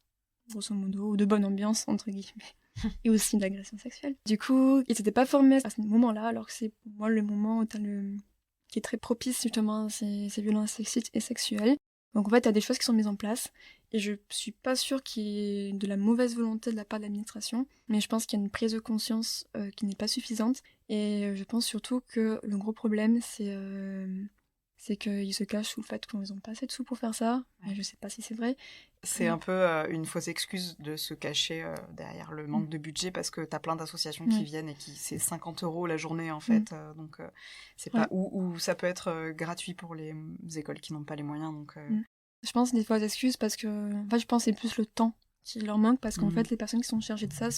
grosso modo, ou de bonne ambiance, entre guillemets. Et aussi de l'agression sexuelle. Du coup, ils n'étaient pas formés à ce moment-là, alors que c'est pour moi le moment où qui est très propice justement à ces violences sexistes et sexuelles. Donc en fait, il y a des choses qui sont mises en place, et je suis pas sûre qu'il y ait de la mauvaise volonté de la part de l'administration, mais je pense qu'il y a une prise de conscience qui n'est pas suffisante, et je pense surtout que le gros problème, c'est qu'ils se cachent sous le fait qu'ils n'ont pas assez de sous pour faire ça, mais je sais pas si c'est vrai. C'est un peu une fausse excuse de se cacher derrière le manque de budget, parce que t'as plein d'associations qui viennent et c'est 50 € la journée en fait, donc c'est pas ou ça peut être gratuit pour les écoles qui n'ont pas les moyens, donc je pense des fausses excuses parce que je pense que c'est plus le temps qui leur manque, parce qu'en fait les personnes qui sont chargées de ça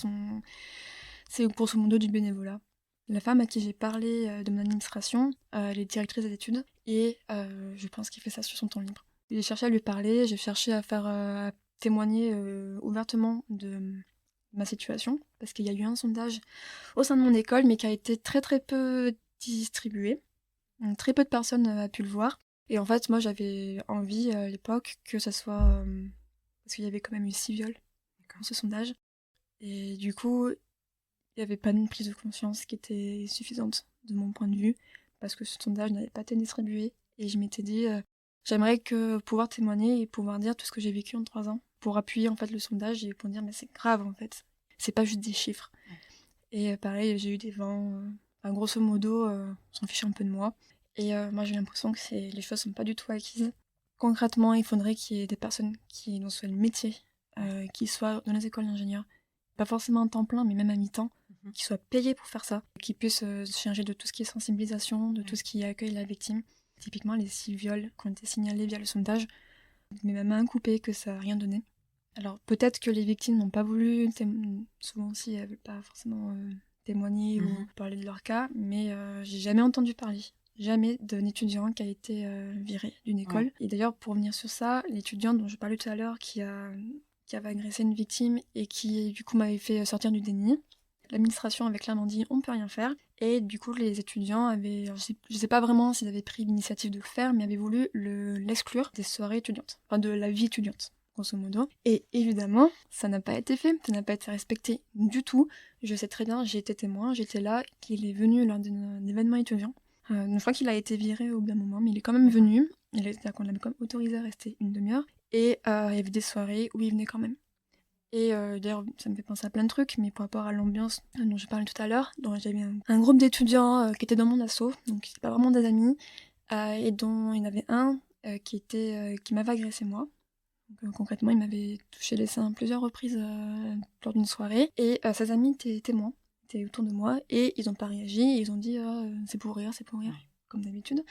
c'est grosso modo du bénévolat. La femme à qui j'ai parlé de mon administration, elle est directrice d'études, et je pense qu'elle fait ça sur son temps libre. J'ai cherché à lui parler, j'ai cherché à faire à témoigner ouvertement de ma situation, parce qu'il y a eu un sondage au sein de mon école, mais qui a été très très peu distribué. Donc, très peu de personnes ont pu le voir. Et en fait, moi j'avais envie à l'époque que ça soit... parce qu'il y avait quand même eu 6 viols dans ce sondage. Et du coup, il n'y avait pas une prise de conscience qui était suffisante de mon point de vue, parce que ce sondage n'avait pas été distribué. Et je m'étais dit... j'aimerais pouvoir témoigner et pouvoir dire tout ce que j'ai vécu en 3 ans, pour appuyer en fait le sondage et pour dire mais c'est grave en fait, c'est pas juste des chiffres. Et pareil, j'ai eu des vents, grosso modo, on s'en fiche un peu de moi. Et moi j'ai l'impression que les choses sont pas du tout acquises. Concrètement, il faudrait qu'il y ait des personnes qui n'ont soit le métier, qui soient dans les écoles d'ingénieurs, pas forcément en temps plein, mais même à mi-temps, qui soient payés pour faire ça, qui puissent se charger de tout ce qui est sensibilisation, de tout ce qui accueille la victime. Typiquement, les 6 viols qui ont été signalés via le sondage, mais ma main coupée que ça n'a rien donné. Alors peut-être que les victimes n'ont pas voulu, souvent aussi elles ne veulent pas forcément témoigner ou parler de leur cas, mais j'ai jamais entendu parler, jamais d'un étudiant qui a été viré d'une école. Et d'ailleurs, pour revenir sur ça, l'étudiante dont je parlais tout à l'heure qui avait agressé une victime et qui du coup m'avait fait sortir du déni, l'administration avait clairement dit on peut rien faire, et du coup les étudiants avaient, je sais pas vraiment s'ils avaient pris l'initiative de le faire, mais avaient voulu l'exclure des soirées étudiantes, enfin de la vie étudiante grosso modo. Et évidemment ça n'a pas été fait, ça n'a pas été respecté du tout. Je sais très bien, j'ai été témoin, j'étais là, qu'il est venu lors d'un événement étudiant. Une fois qu'il a été viré au bout d'un moment, mais il est quand même venu, c'est-à-dire qu'on l'avait quand même autorisé à rester une demi-heure, et il y avait des soirées où il venait quand même. Et d'ailleurs, ça me fait penser à plein de trucs, mais par rapport à l'ambiance dont je parlais tout à l'heure, dont j'avais un groupe d'étudiants qui étaient dans mon asso, donc c'est pas vraiment des amis, et dont il y en avait un qui m'avait agressé moi. Donc, concrètement, il m'avait touché les seins plusieurs reprises lors d'une soirée, et ses amis étaient témoins, étaient autour de moi, et ils n'ont pas réagi, et ils ont dit c'est pour rire, comme d'habitude.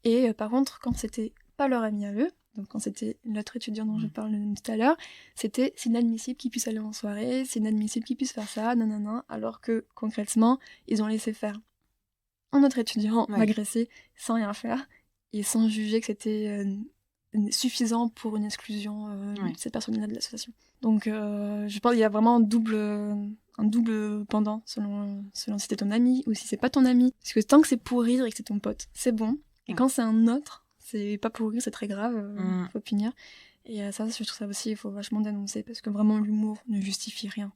Et par contre, quand c'était pas leur ami à eux, donc quand c'était l'autre étudiant dont je parle tout à l'heure, c'est inadmissible qu'ils puissent aller en soirée, c'est inadmissible qu'ils puissent faire ça, nanana, alors que concrètement, ils ont laissé faire un autre étudiant m'agresser sans rien faire, et sans juger que c'était suffisant pour une exclusion de cette personne-là de l'association. Donc je pense qu'il y a vraiment un double pendant selon si c'était ton ami ou si c'est pas ton ami. Parce que tant que c'est pour rire et que c'est ton pote, c'est bon. Et quand c'est un autre, c'est pas pour rire, c'est très grave, faut punir. Et ça, je trouve ça aussi, il faut vachement dénoncer, parce que vraiment l'humour ne justifie rien.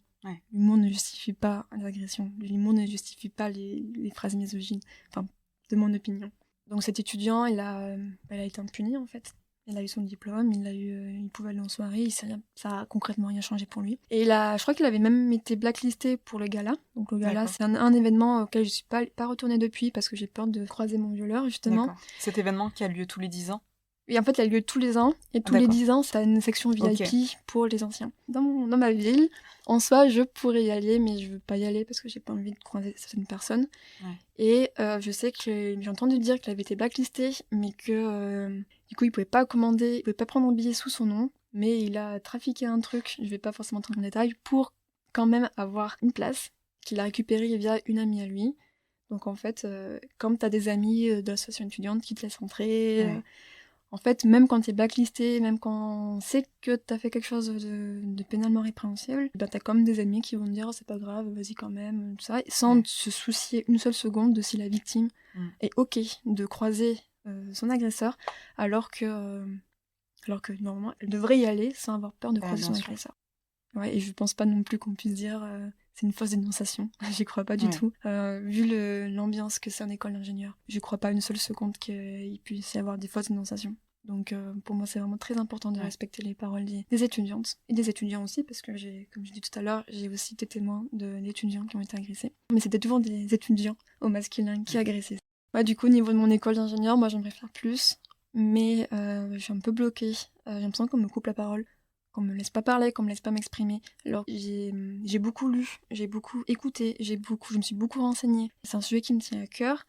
L'humour ne justifie pas les agressions, l'humour ne justifie pas les phrases misogynes, enfin, de mon opinion. Donc cet étudiant, il a été impuni en fait. Il a eu son diplôme, il pouvait aller en soirée, ça a concrètement rien changé pour lui. Et je crois qu'il avait même été blacklisté pour le gala. Donc le gala, c'est un événement auquel je suis pas retournée depuis, parce que j'ai peur de croiser mon violeur, justement. D'accord. Cet événement qui a lieu tous les 10 ans? Et en fait, il a lieu tous les ans, et tous les 10 ans, ça a une section VIP pour les anciens. Dans ma ville, en soi, je pourrais y aller, mais je veux pas y aller parce que j'ai pas envie de croiser certaines personnes. Et je sais que j'ai entendu dire qu'il avait été blacklisté, mais que du coup, il pouvait pas commander, il pouvait pas prendre un billet sous son nom, mais il a trafiqué un truc, je vais pas forcément entrer en détail, pour quand même avoir une place qu'il a récupérée via une amie à lui. Donc en fait, comme t'as des amis de l'association étudiante qui te laissent entrer... En fait, même quand t'es blacklisté, même quand on sait que t'as fait quelque chose de pénalement répréhensible, ben t'as quand même des amis qui vont te dire oh, c'est pas grave, vas-y quand même, tout ça, sans se soucier une seule seconde de si la victime est ok de croiser son agresseur, alors que normalement elle devrait y aller sans avoir peur de croiser son agresseur. Ouais, et je pense pas non plus qu'on puisse dire c'est une fausse dénonciation. J'y crois pas du tout. Vu l'ambiance que c'est en école d'ingénieur, je crois pas une seule seconde qu'il puisse y avoir des fausses dénonciations. Donc pour moi, c'est vraiment très important de respecter les paroles des étudiantes et des étudiants aussi, parce que comme je dis tout à l'heure, j'ai aussi été témoin d'étudiants qui ont été agressés. Mais c'était toujours des étudiants au masculin qui agressaient. Ouais, du coup, au niveau de mon école d'ingénieur, moi j'aimerais faire plus, mais je suis un peu bloquée. J'ai l'impression qu'on me coupe la parole, qu'on me laisse pas parler, qu'on me laisse pas m'exprimer. Alors j'ai beaucoup lu, j'ai beaucoup écouté, je me suis beaucoup renseignée. C'est un sujet qui me tient à cœur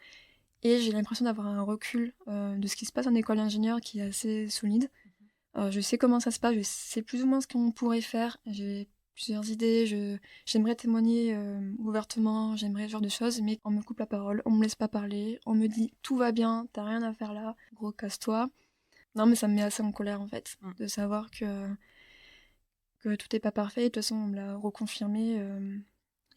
et j'ai l'impression d'avoir un recul de ce qui se passe en école d'ingénieur qui est assez solide. Je sais comment ça se passe, je sais plus ou moins ce qu'on pourrait faire. J'ai plusieurs idées, j'aimerais témoigner ouvertement, j'aimerais ce genre de choses, mais on me coupe la parole, on me laisse pas parler, on me dit tout va bien, t'as rien à faire là, gros casse-toi. Non mais ça me met assez en colère en fait, de savoir que tout est pas parfait. De toute façon, on me l'a reconfirmé.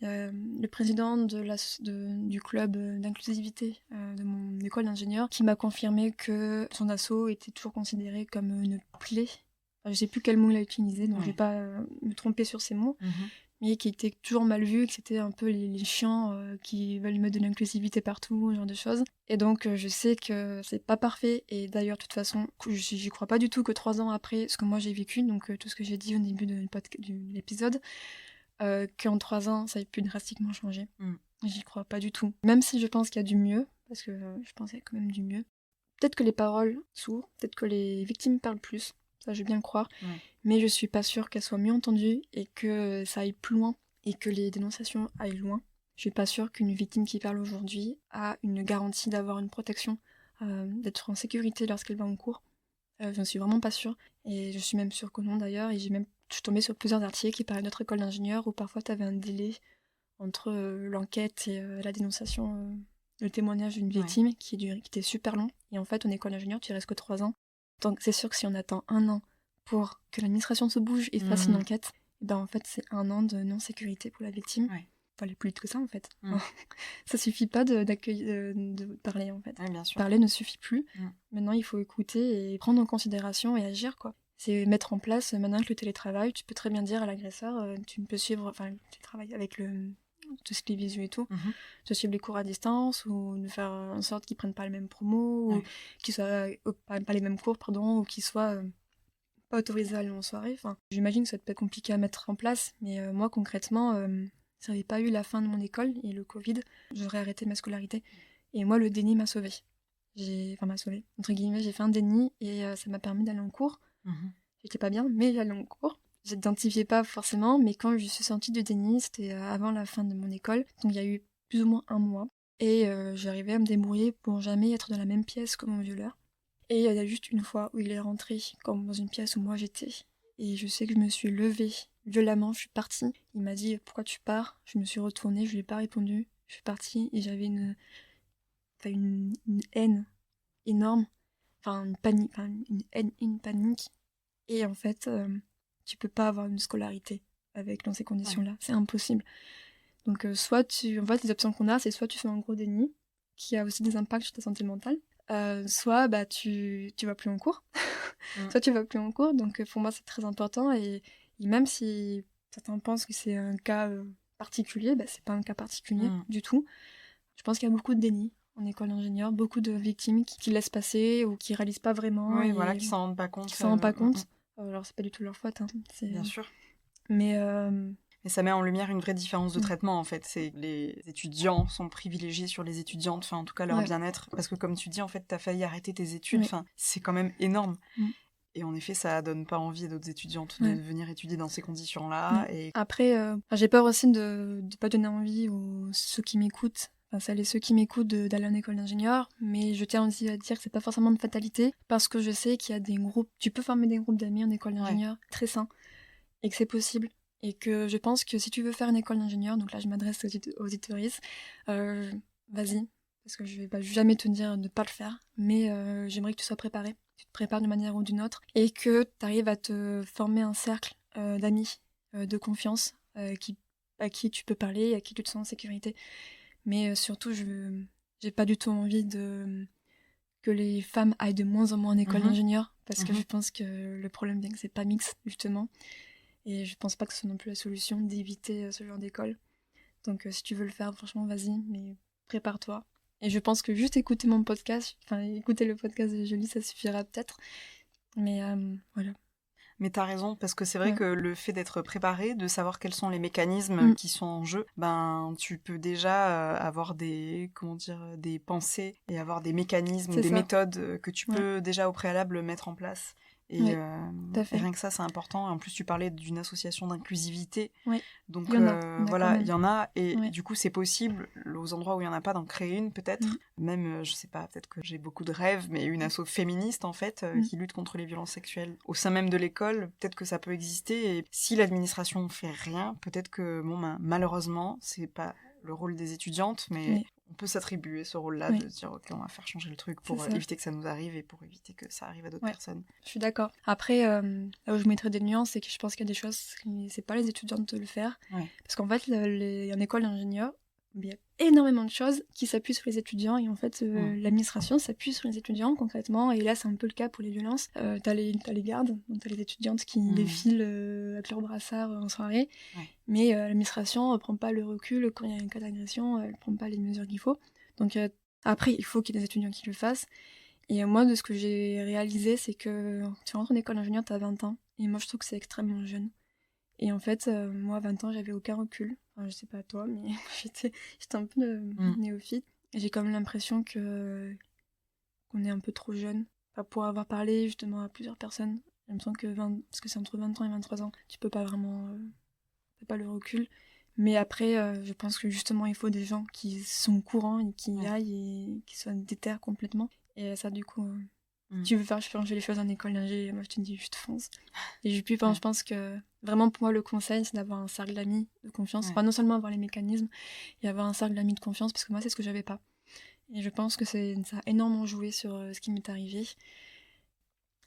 Le président du club d'inclusivité de mon école d'ingénieur qui m'a confirmé que son asso était toujours considéré comme une plaie. Enfin, je sais plus quel mot il a utilisé, donc je vais pas me tromper sur ces mots. Mais qui était toujours mal vu, que c'était un peu les chiants qui veulent mettre de l'inclusivité partout, ce genre de choses. Et donc je sais que c'est pas parfait, et d'ailleurs de toute façon, j'y crois pas du tout que 3 ans après ce que moi j'ai vécu, donc tout ce que j'ai dit au début de l'épisode, qu'en 3 ans ça ait pu drastiquement changer. J'y crois pas du tout. Même si je pense qu'il y a du mieux, parce que je pense qu'il y a quand même du mieux. Peut-être que les paroles s'ouvrent, peut-être que les victimes parlent plus, ça je veux bien le croire, mais je suis pas sûre qu'elles soient mieux entendues et que ça aille plus loin et que les dénonciations aillent loin. Je suis pas sûre qu'une victime qui parle aujourd'hui a une garantie d'avoir une protection, d'être en sécurité lorsqu'elle va en cours. Je ne suis vraiment pas sûre, et je suis même sûre que non d'ailleurs, et je suis tombée sur plusieurs articles qui parlaient de notre école d'ingénieur où parfois tu avais un délai entre l'enquête et la dénonciation, le témoignage d'une victime qui était super long, et en fait en école d'ingénieur tu restes que 3 ans. Donc c'est sûr que si on attend 1 an pour que l'administration se bouge et fasse une enquête, ben en fait c'est 1 an de non-sécurité pour la victime. Faut aller plus vite que ça en fait. Ça suffit pas de parler en fait. Bien sûr. Parler ne suffit plus. Maintenant il faut écouter et prendre en considération et agir quoi. C'est mettre en place, maintenant que le télétravail, tu peux très bien dire à l'agresseur, tu peux suivre, enfin le télétravail avec tout ce qui est visu et tout, de suivre les cours à distance, ou de faire en sorte qu'ils prennent pas les mêmes promos, ou qu'ils soient pas les mêmes cours, pardon, ou qu'ils soient pas autorisés à aller en soirée. Enfin, j'imagine que ça peut être compliqué à mettre en place, mais moi concrètement, ça n'avait pas eu la fin de mon école et le Covid, j'aurais arrêté ma scolarité. Et moi, le déni m'a sauvée. M'a sauvée, entre guillemets, j'ai fait un déni et ça m'a permis d'aller en cours. J'étais pas bien, mais j'allais en cours. J'identifiais pas forcément, mais quand je suis sortie du déni, c'était avant la fin de mon école. Donc il y a eu plus ou moins 1 mois. Et j'arrivais à me débrouiller pour jamais être dans la même pièce que mon violeur. Et il y a juste une fois où il est rentré, comme dans une pièce où moi j'étais. Et je sais que je me suis levée violemment, je suis partie. Il m'a dit « Pourquoi tu pars ?» Je me suis retournée, je lui ai pas répondu. Je suis partie et j'avais une haine énorme. Enfin, une panique, une haine, une panique. Et en fait, tu peux pas avoir une scolarité dans ces conditions-là. C'est impossible. Donc, en fait, les options qu'on a, c'est soit tu fais un gros déni, qui a aussi des impacts sur ta santé mentale, soit bah, tu vas plus en cours. Soit tu vas plus en cours. Donc, pour moi, c'est très important. Et même si certains pensent que c'est un cas particulier, bah, c'est pas un cas particulier du tout. Je pense qu'il y a beaucoup de déni en école d'ingénieur, beaucoup de victimes qui laissent passer ou qui réalisent pas vraiment. Oui, voilà, qui s'en rendent pas compte. Qui s'en rendent pas compte. Alors, c'est pas du tout leur faute. Hein. Bien sûr. Mais ça met en lumière une vraie différence de traitement, en fait. C'est les étudiants sont privilégiés sur les étudiantes, enfin, en tout cas, leur bien-être. Parce que, comme tu dis, en fait, t'as failli arrêter tes études. Enfin, c'est quand même énorme. Et en effet, ça donne pas envie à d'autres étudiantes de venir étudier dans ces conditions-là. Et... Après, j'ai peur aussi de pas donner envie aux ceux qui m'écoutent, enfin celles et ceux qui m'écoutent d'aller en école d'ingénieur, mais je tiens aussi à dire que c'est pas forcément de fatalité, parce que je sais qu'il y a des groupes, tu peux former des groupes d'amis en école d'ingénieur très sains, et que c'est possible. Et que je pense que si tu veux faire une école d'ingénieur, donc là je m'adresse aux auditeuristes, vas-y, parce que je vais pas jamais te dire de pas le faire, mais j'aimerais que tu sois préparé. tu te prépares d'une manière ou d'une autre, et que tu arrives à te former un cercle d'amis, de confiance, à qui tu peux parler, à qui tu te sens en sécurité. Mais surtout, j'ai pas du tout envie que les femmes aillent de moins en moins en école d'ingénieur, parce que je pense que le problème vient que c'est pas mixte, justement. Et je pense pas que ce soit non plus la solution d'éviter ce genre d'école. Donc si tu veux le faire, franchement, vas-y, mais prépare-toi. Et je pense que juste écouter mon podcast, enfin écouter le podcast de Julie, ça suffira peut-être. Mais voilà. Mais t'as raison, parce que c'est vrai que le fait d'être préparé, de savoir quels sont les mécanismes qui sont en jeu, ben tu peux déjà avoir des pensées et avoir des mécanismes, des méthodes que tu peux déjà au préalable mettre en place. Et, et rien que ça, c'est important. En plus, tu parlais d'une association d'inclusivité. Donc voilà, il y en a. Et du coup, c'est possible, aux endroits où il n'y en a pas, d'en créer une peut-être. Même, je sais pas, peut-être que j'ai beaucoup de rêves, mais une asso féministe, en fait, qui lutte contre les violences sexuelles au sein même de l'école, peut-être que ça peut exister. Et si l'administration ne fait rien, peut-être que, malheureusement, c'est pas le rôle des étudiantes, mais on peut s'attribuer ce rôle-là de se dire ok, on va faire changer le truc pour éviter que ça nous arrive et pour éviter que ça arrive à d'autres personnes. Je suis d'accord. Après, là où je mettrais des nuances, c'est que je pense qu'il y a des choses, c'est pas les étudiantes de le faire. Parce qu'en fait, en école d'ingénieur, il y a énormément de choses qui s'appuient sur les étudiants, et en fait l'administration s'appuie sur les étudiants concrètement, et là c'est un peu le cas pour les violences. T'as les gardes, donc t'as les étudiantes qui défilent avec leur brassard en soirée, mais l'administration ne prend pas le recul quand il y a un cas d'agression, elle prend pas les mesures qu'il faut. Donc après il faut qu'il y ait des étudiants qui le fassent, et moi de ce que j'ai réalisé, c'est que tu rentres en école d'ingénieur, t'as 20 ans, et moi je trouve que c'est extrêmement jeune. Et en fait, moi, à 20 ans, j'avais aucun recul. Enfin, je sais pas toi, mais j'étais un peu néophyte. Et j'ai quand même l'impression qu'on est un peu trop jeune. Enfin, pour avoir parlé justement à plusieurs personnes, j'ai l'impression que parce que c'est entre 20 ans et 23 ans, tu peux pas vraiment... t'as pas le recul. Mais après, je pense que justement, il faut des gens qui sont au courant et qui y aillent et qui soient déter complètement. Et ça, du coup... Tu veux faire changer les choses en école d'ingé, moi je te dis juste fonce. Et puis je pense que vraiment pour moi le conseil c'est d'avoir un cercle d'amis de confiance, enfin non seulement avoir les mécanismes et avoir un cercle d'amis de confiance, parce que moi c'est ce que j'avais pas. Et je pense que ça a énormément joué sur ce qui m'est arrivé.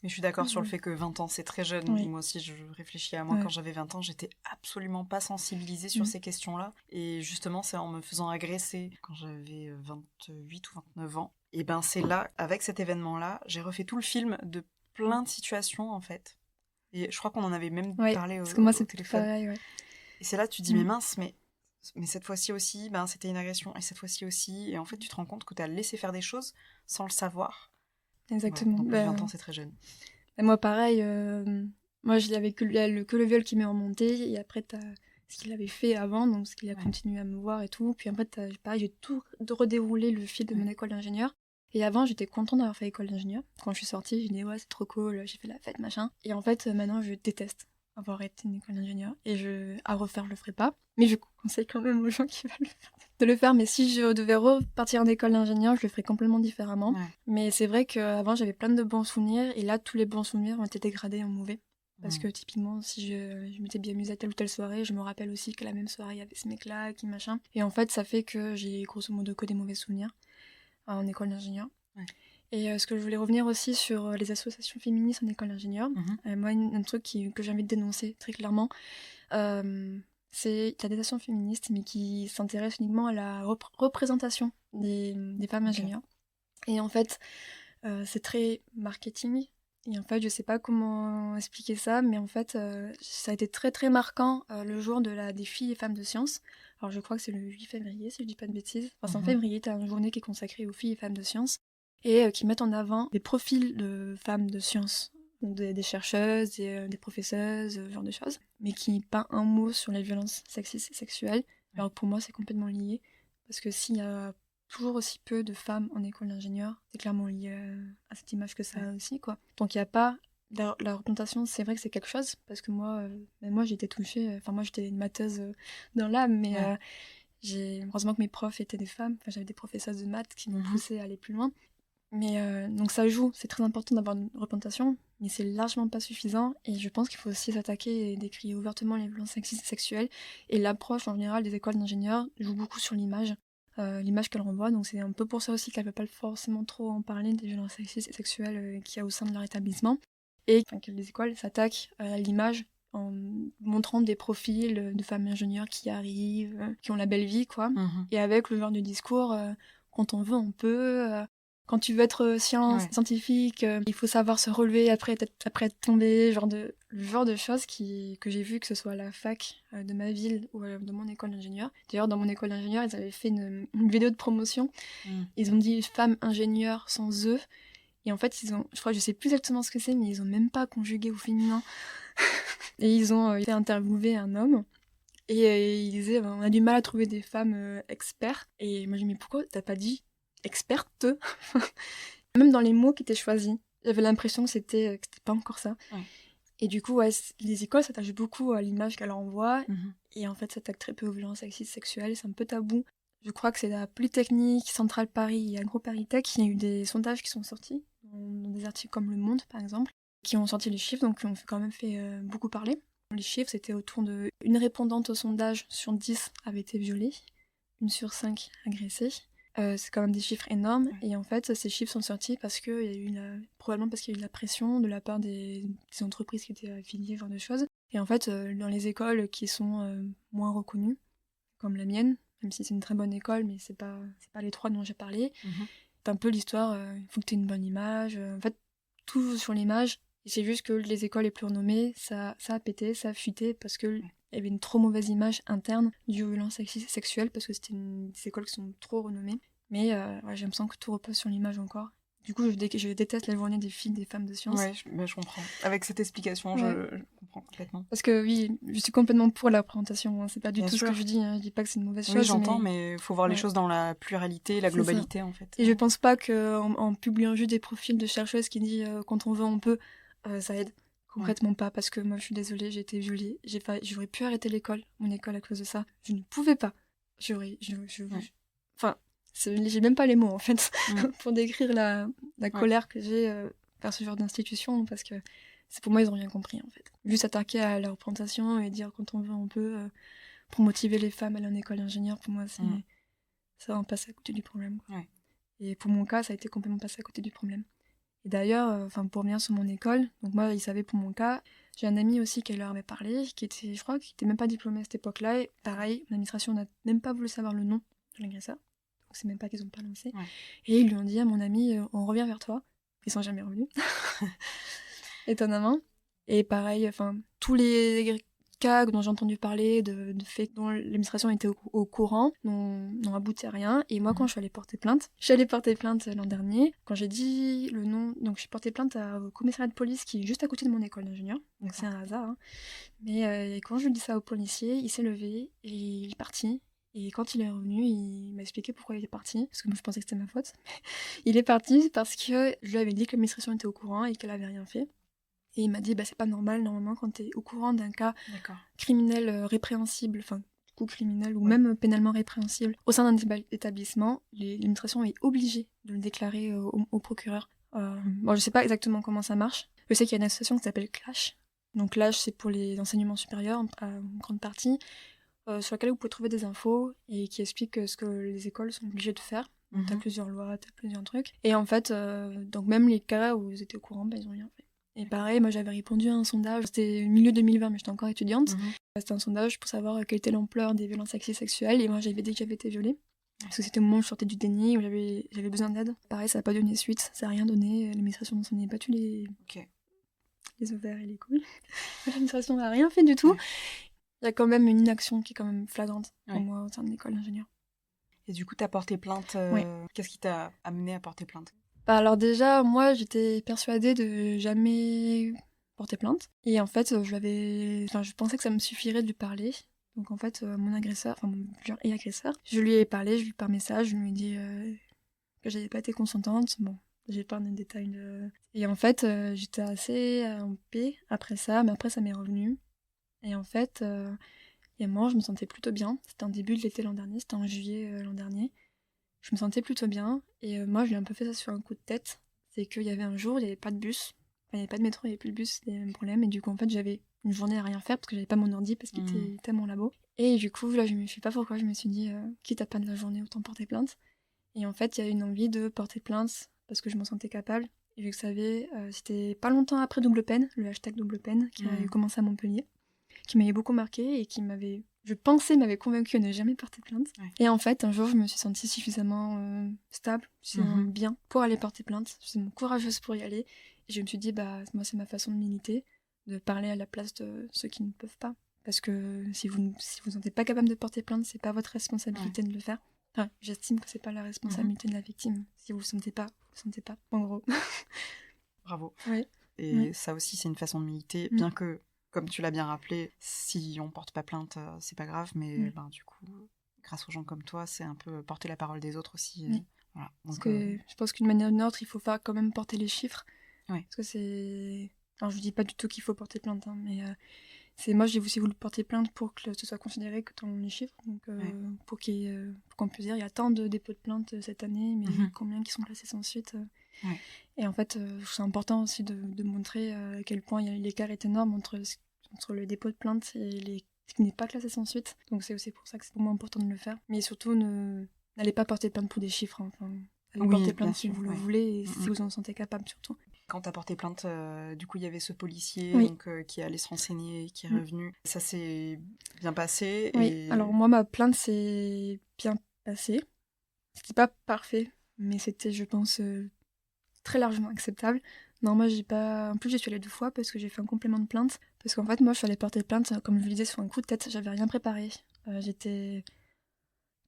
Mais je suis d'accord sur le fait que 20 ans, c'est très jeune. Moi aussi, je réfléchis à moi quand j'avais 20 ans, j'étais absolument pas sensibilisée sur ces questions-là. Et justement, c'est en me faisant agresser quand j'avais 28 ou 29 ans. Et ben c'est là, avec cet événement-là, j'ai refait tout le film de plein de situations, en fait. Et je crois qu'on en avait même parlé au téléphone. Pareil, Et c'est là que tu dis, mais mince, mais cette fois-ci aussi, ben, c'était une agression. Et cette fois-ci aussi. Et en fait, tu te rends compte que tu as laissé faire des choses sans le savoir. Exactement. Donc 20 ans, c'est très jeune. Moi, pareil, moi, je n'avais que le viol qui m'est remonté, et après, t'as ce qu'il avait fait avant, donc ce qu'il a continué à me voir et tout. Puis après, j'ai tout redéroulé le fil de mon école d'ingénieur. Et avant, j'étais contente d'avoir fait école d'ingénieur. Quand je suis sortie, j'ai dit ouais, c'est trop cool, j'ai fait la fête, machin. Et en fait, maintenant, je déteste avoir été une école d'ingénieur. Et à refaire, je le ferai pas. Mais je conseille quand même aux gens qui veulent le faire de le faire. Mais si je devais repartir en école d'ingénieur, je le ferais complètement différemment. Mais c'est vrai qu'avant, j'avais plein de bons souvenirs. Et là, tous les bons souvenirs ont été dégradés en mauvais. Parce que typiquement, si je m'étais bien amusée à telle ou telle soirée, je me rappelle aussi qu'à la même soirée, il y avait ce mec-là, qui machin. Et en fait, ça fait que j'ai grosso modo que des mauvais souvenirs en école d'ingénieur. Et ce que je voulais revenir aussi sur les associations féministes en école d'ingénieur. Moi, un truc que j'ai envie de dénoncer très clairement, c'est qu'il y a des associations féministes, mais qui s'intéressent uniquement à la représentation des femmes ingénieurs. Et en fait, c'est très marketing. Et en fait, je sais pas comment expliquer ça, mais en fait, ça a été très très marquant le jour des filles et femmes de sciences. Alors je crois que c'est le 8 février, si je dis pas de bêtises. Enfin, c'est en février, t'as une journée qui est consacrée aux filles et femmes de sciences, et qui mettent en avant des profils de femmes de sciences, donc des chercheuses, des professeuses, ce genre de choses, mais qui pas un mot sur les violences sexistes et sexuelles. Alors pour moi, c'est complètement lié, parce que s'il y a toujours aussi peu de femmes en école d'ingénieur, c'est clairement lié à cette image que ça a aussi, quoi. Donc il n'y a pas... La représentation, c'est vrai que c'est quelque chose, parce que moi j'ai été touchée, enfin moi j'étais une mateuse dans l'âme, mais heureusement que mes profs étaient des femmes, enfin j'avais des professeurs de maths qui m'ont poussée à aller plus loin. Mais donc ça joue, c'est très important d'avoir une représentation, mais c'est largement pas suffisant, et je pense qu'il faut aussi s'attaquer et décrire ouvertement les violences sexistes et sexuelles, et l'approche en général des écoles d'ingénieurs joue beaucoup sur l'image. l'image qu'elle renvoie. Donc c'est un peu pour ça aussi qu'elle ne veut pas forcément trop en parler des violences sexistes et sexuelles qu'il y a au sein de leur établissement. Et que les écoles s'attaquent à l'image en montrant des profils de femmes ingénieures qui arrivent, qui ont la belle vie, quoi. Et avec le genre de discours, quand on veut, on peut. Quand tu veux être scientifique, il faut savoir se relever après être tombé, le genre de choses que j'ai vu, que ce soit à la fac de ma ville ou de mon école d'ingénieur. D'ailleurs, dans mon école d'ingénieur, ils avaient fait une vidéo de promotion. Ils ont dit femme ingénieure sans E. Et en fait, je sais plus exactement ce que c'est, mais ils ont même pas conjugué au féminin. Et ils ont été interviewer un homme. Et il disait, on a du mal à trouver des femmes experts. Et moi, je me dis, mais pourquoi t'as pas dit experte? Même dans les mots qui étaient choisis, j'avais l'impression que c'était pas encore ça. Ouais. Et du coup, les écoles s'attachent beaucoup à l'image qu'elles envoient. Et en fait, s'attaquent très peu aux violences sexistes sexuelles. C'est un peu tabou. Je crois que c'est la Polytechnique, Centrale Paris et AgroParisTech. Il y a eu des sondages qui sont sortis, dans des articles comme Le Monde, par exemple, qui ont sorti les chiffres, donc qui ont quand même fait beaucoup parler. Les chiffres, c'était autour de... Une répondante au sondage sur 10 avait été violée, 1 sur 5 agressée. C'est quand même des chiffres énormes. Ouais. Et en fait, ces chiffres sont sortis probablement parce qu'il y a eu de la pression de la part des entreprises qui étaient affiliées, genre de choses. Et en fait, dans les écoles qui sont moins reconnues, comme la mienne, même si c'est une très bonne école, mais c'est pas les 3 dont j'ai parlé. C'est un peu l'histoire, il faut que tu aies une bonne image. En fait, tout sur l'image. Et c'est juste que les écoles les plus renommées, ça a pété, ça a fuité, parce qu'il y avait une trop mauvaise image interne du violence sexiste et sexuelle, parce que c'était des écoles qui sont trop renommées. Mais j'ai l'impression que tout repose sur l'image encore. Du coup, je déteste la journée des filles, des femmes de sciences. Ouais, je comprends. Avec cette explication, je comprends complètement. Parce que oui, je suis complètement pour la représentation. Hein. C'est pas du tout ce que je dis. Hein. Je dis pas que c'est une mauvaise chose. Oui, j'entends, mais il faut voir les choses dans la pluralité, la globalité, en fait. Et je pense pas qu'en publiant juste des profils de chercheuses qui disent quand on veut, on peut, ça aide. Concrètement pas, parce que moi, je suis désolée, j'ai été violée. J'aurais pu arrêter mon école à cause de ça. Je ne pouvais pas. Enfin... j'ai même pas les mots en fait pour décrire la colère que j'ai vers ce genre d'institution, parce que pour moi ils ont rien compris en fait. Juste attaquer à la représentation et dire quand on veut on peut pour motiver les femmes à aller en école d'ingénieur, pour moi ça en passe à côté du problème quoi. Et pour mon cas ça a été complètement passé à côté du problème. Et d'ailleurs pour revenir sur mon école, donc moi ils savaient pour mon cas, j'ai un ami aussi qui leur avait parlé, je crois qu'il était même pas diplômé à cette époque-là, et pareil l'administration n'a même pas voulu savoir le nom de l'agresseur. Donc c'est même pas qu'ils ont pas lancé. Et ils lui ont dit à mon ami, on revient vers toi. Ils sont jamais revenus. Étonnamment. Et pareil, tous les cas dont j'ai entendu parler, de faits dont l'administration était au courant, n'ont abouti à rien. Et moi, quand je suis allée porter plainte l'an dernier, quand j'ai dit le nom, donc je suis porté plainte au commissariat de police qui est juste à côté de mon école d'ingénieur. Donc c'est un hasard. Hein. Mais quand je lui dis ça au policier, il s'est levé et il est parti. Et quand il est revenu, il m'a expliqué pourquoi il est parti, parce que moi je pensais que c'était ma faute. Il est parti parce que je lui avais dit que l'administration était au courant et qu'elle avait rien fait. Et il m'a dit, c'est pas normal, normalement, quand t'es au courant d'un cas criminel répréhensible, du coup criminel ou même pénalement répréhensible, au sein d'un établissement, l'administration est obligée de le déclarer au procureur. Je sais pas exactement comment ça marche. Je sais qu'il y a une association qui s'appelle CLASH. Donc CLASH, c'est pour les enseignements supérieurs, en grande partie. Sur laquelle vous pouvez trouver des infos et qui expliquent ce que les écoles sont obligées de faire. T'as plusieurs lois, t'as plusieurs trucs. Et en fait, donc même les cas où ils étaient au courant, ils ont rien fait. Et pareil, moi j'avais répondu à un sondage, c'était milieu 2020, mais j'étais encore étudiante. C'était un sondage pour savoir quelle était l'ampleur des violences sexistes sexuelles, et moi j'avais dit que j'avais été violée. Parce que c'était au moment où je sortais du déni, où j'avais besoin d'aide. Pareil, ça n'a pas donné suite, ça n'a rien donné. L'administration ne s'en est battu les ovaires et les couilles. L'administration n'a rien fait du tout. Il y a quand même une inaction qui est quand même flagrante pour moi au sein de l'école d'ingénieur. Et du coup, t'as porté plainte. Qu'est-ce qui t'a amené à porter plainte ? Alors déjà, moi, j'étais persuadée de jamais porter plainte. Et en fait, je pensais que ça me suffirait de lui parler. Donc en fait, mon agresseur, mon agresseur, je lui ai parlé, par message, je lui ai dit que j'avais pas été consentante. Bon, j'ai pas des détails. Et en fait, j'étais assez en paix après ça, mais après ça m'est revenu. Et en fait, moi, je me sentais plutôt bien. C'était en début de l'été l'an dernier, c'était en juillet l'an dernier. Je me sentais plutôt bien. Et moi, je lui ai un peu fait ça sur un coup de tête. C'est qu'il y avait un jour, il n'y avait pas de bus. Il n'y avait pas de métro, il n'y avait plus de bus, c'était le même problème. Et du coup, en fait, j'avais une journée à rien faire parce que j'avais pas mon ordi parce qu'il était à mon labo. Et du coup, là, je sais pas pourquoi, je me suis dit, quitte à perdre la journée, autant porter plainte. Et en fait, il y a une envie de porter plainte parce que je m'en sentais capable. Et je savais, c'était pas longtemps après Double Peine, le hashtag Double Peine, qui avait commencé à Montpellier, qui m'avait beaucoup marqué et qui m'avait, je pensais, m'avait convaincue à ne jamais porter plainte. Ouais. Et en fait, un jour, je me suis sentie suffisamment stable, suffisamment bien pour aller porter plainte, suffisamment courageuse pour y aller. Et je me suis dit, moi, c'est ma façon de militer, de parler à la place de ceux qui ne peuvent pas. Parce que si vous vous sentez pas capable de porter plainte, c'est pas votre responsabilité de le faire. Enfin, j'estime que c'est pas la responsabilité de la victime. Si vous le sentez pas, vous le sentez pas. En gros. Bravo. Oui. Et ça aussi, c'est une façon de militer, bien que, comme tu l'as bien rappelé, si on porte pas plainte, c'est pas grave, mais du coup, grâce aux gens comme toi, c'est un peu porter la parole des autres aussi. Voilà. Donc, parce que je pense qu'une manière ou d'une autre, il faut quand même porter les chiffres. Ouais. Parce que c'est... Alors, je dis pas du tout qu'il faut porter plainte, hein, mais moi, j'ai aussi voulu porter plainte pour que ce soit considéré que dans les chiffres. Donc, pour qu'on puisse dire, il y a tant de dépôts de plainte cette année, mais combien qui sont classés sans suite. Et en fait, c'est important aussi de montrer à quel point l'écart est énorme entre le dépôt de plainte et ce qui n'est pas classé sans suite. Donc, c'est aussi pour ça que c'est pour moi important de le faire. Mais surtout, n'allez pas porter plainte pour des chiffres. Hein. Enfin, allez porter plainte si vous le voulez et si vous en sentez capable, surtout. Quand t'as porté plainte, du coup, il y avait ce policier qui allait se renseigner, qui est revenu. Ça s'est bien passé. Oui, alors moi, ma plainte s'est bien passée. C'était pas parfait, mais c'était, je pense, très largement acceptable. Non, moi, j'ai pas... En plus, j'y suis allée 2 fois parce que j'ai fait un complément de plainte. Parce qu'en fait, moi, je suis allée porter plainte, comme je vous le disais, sur un coup de tête. J'avais rien préparé. J'étais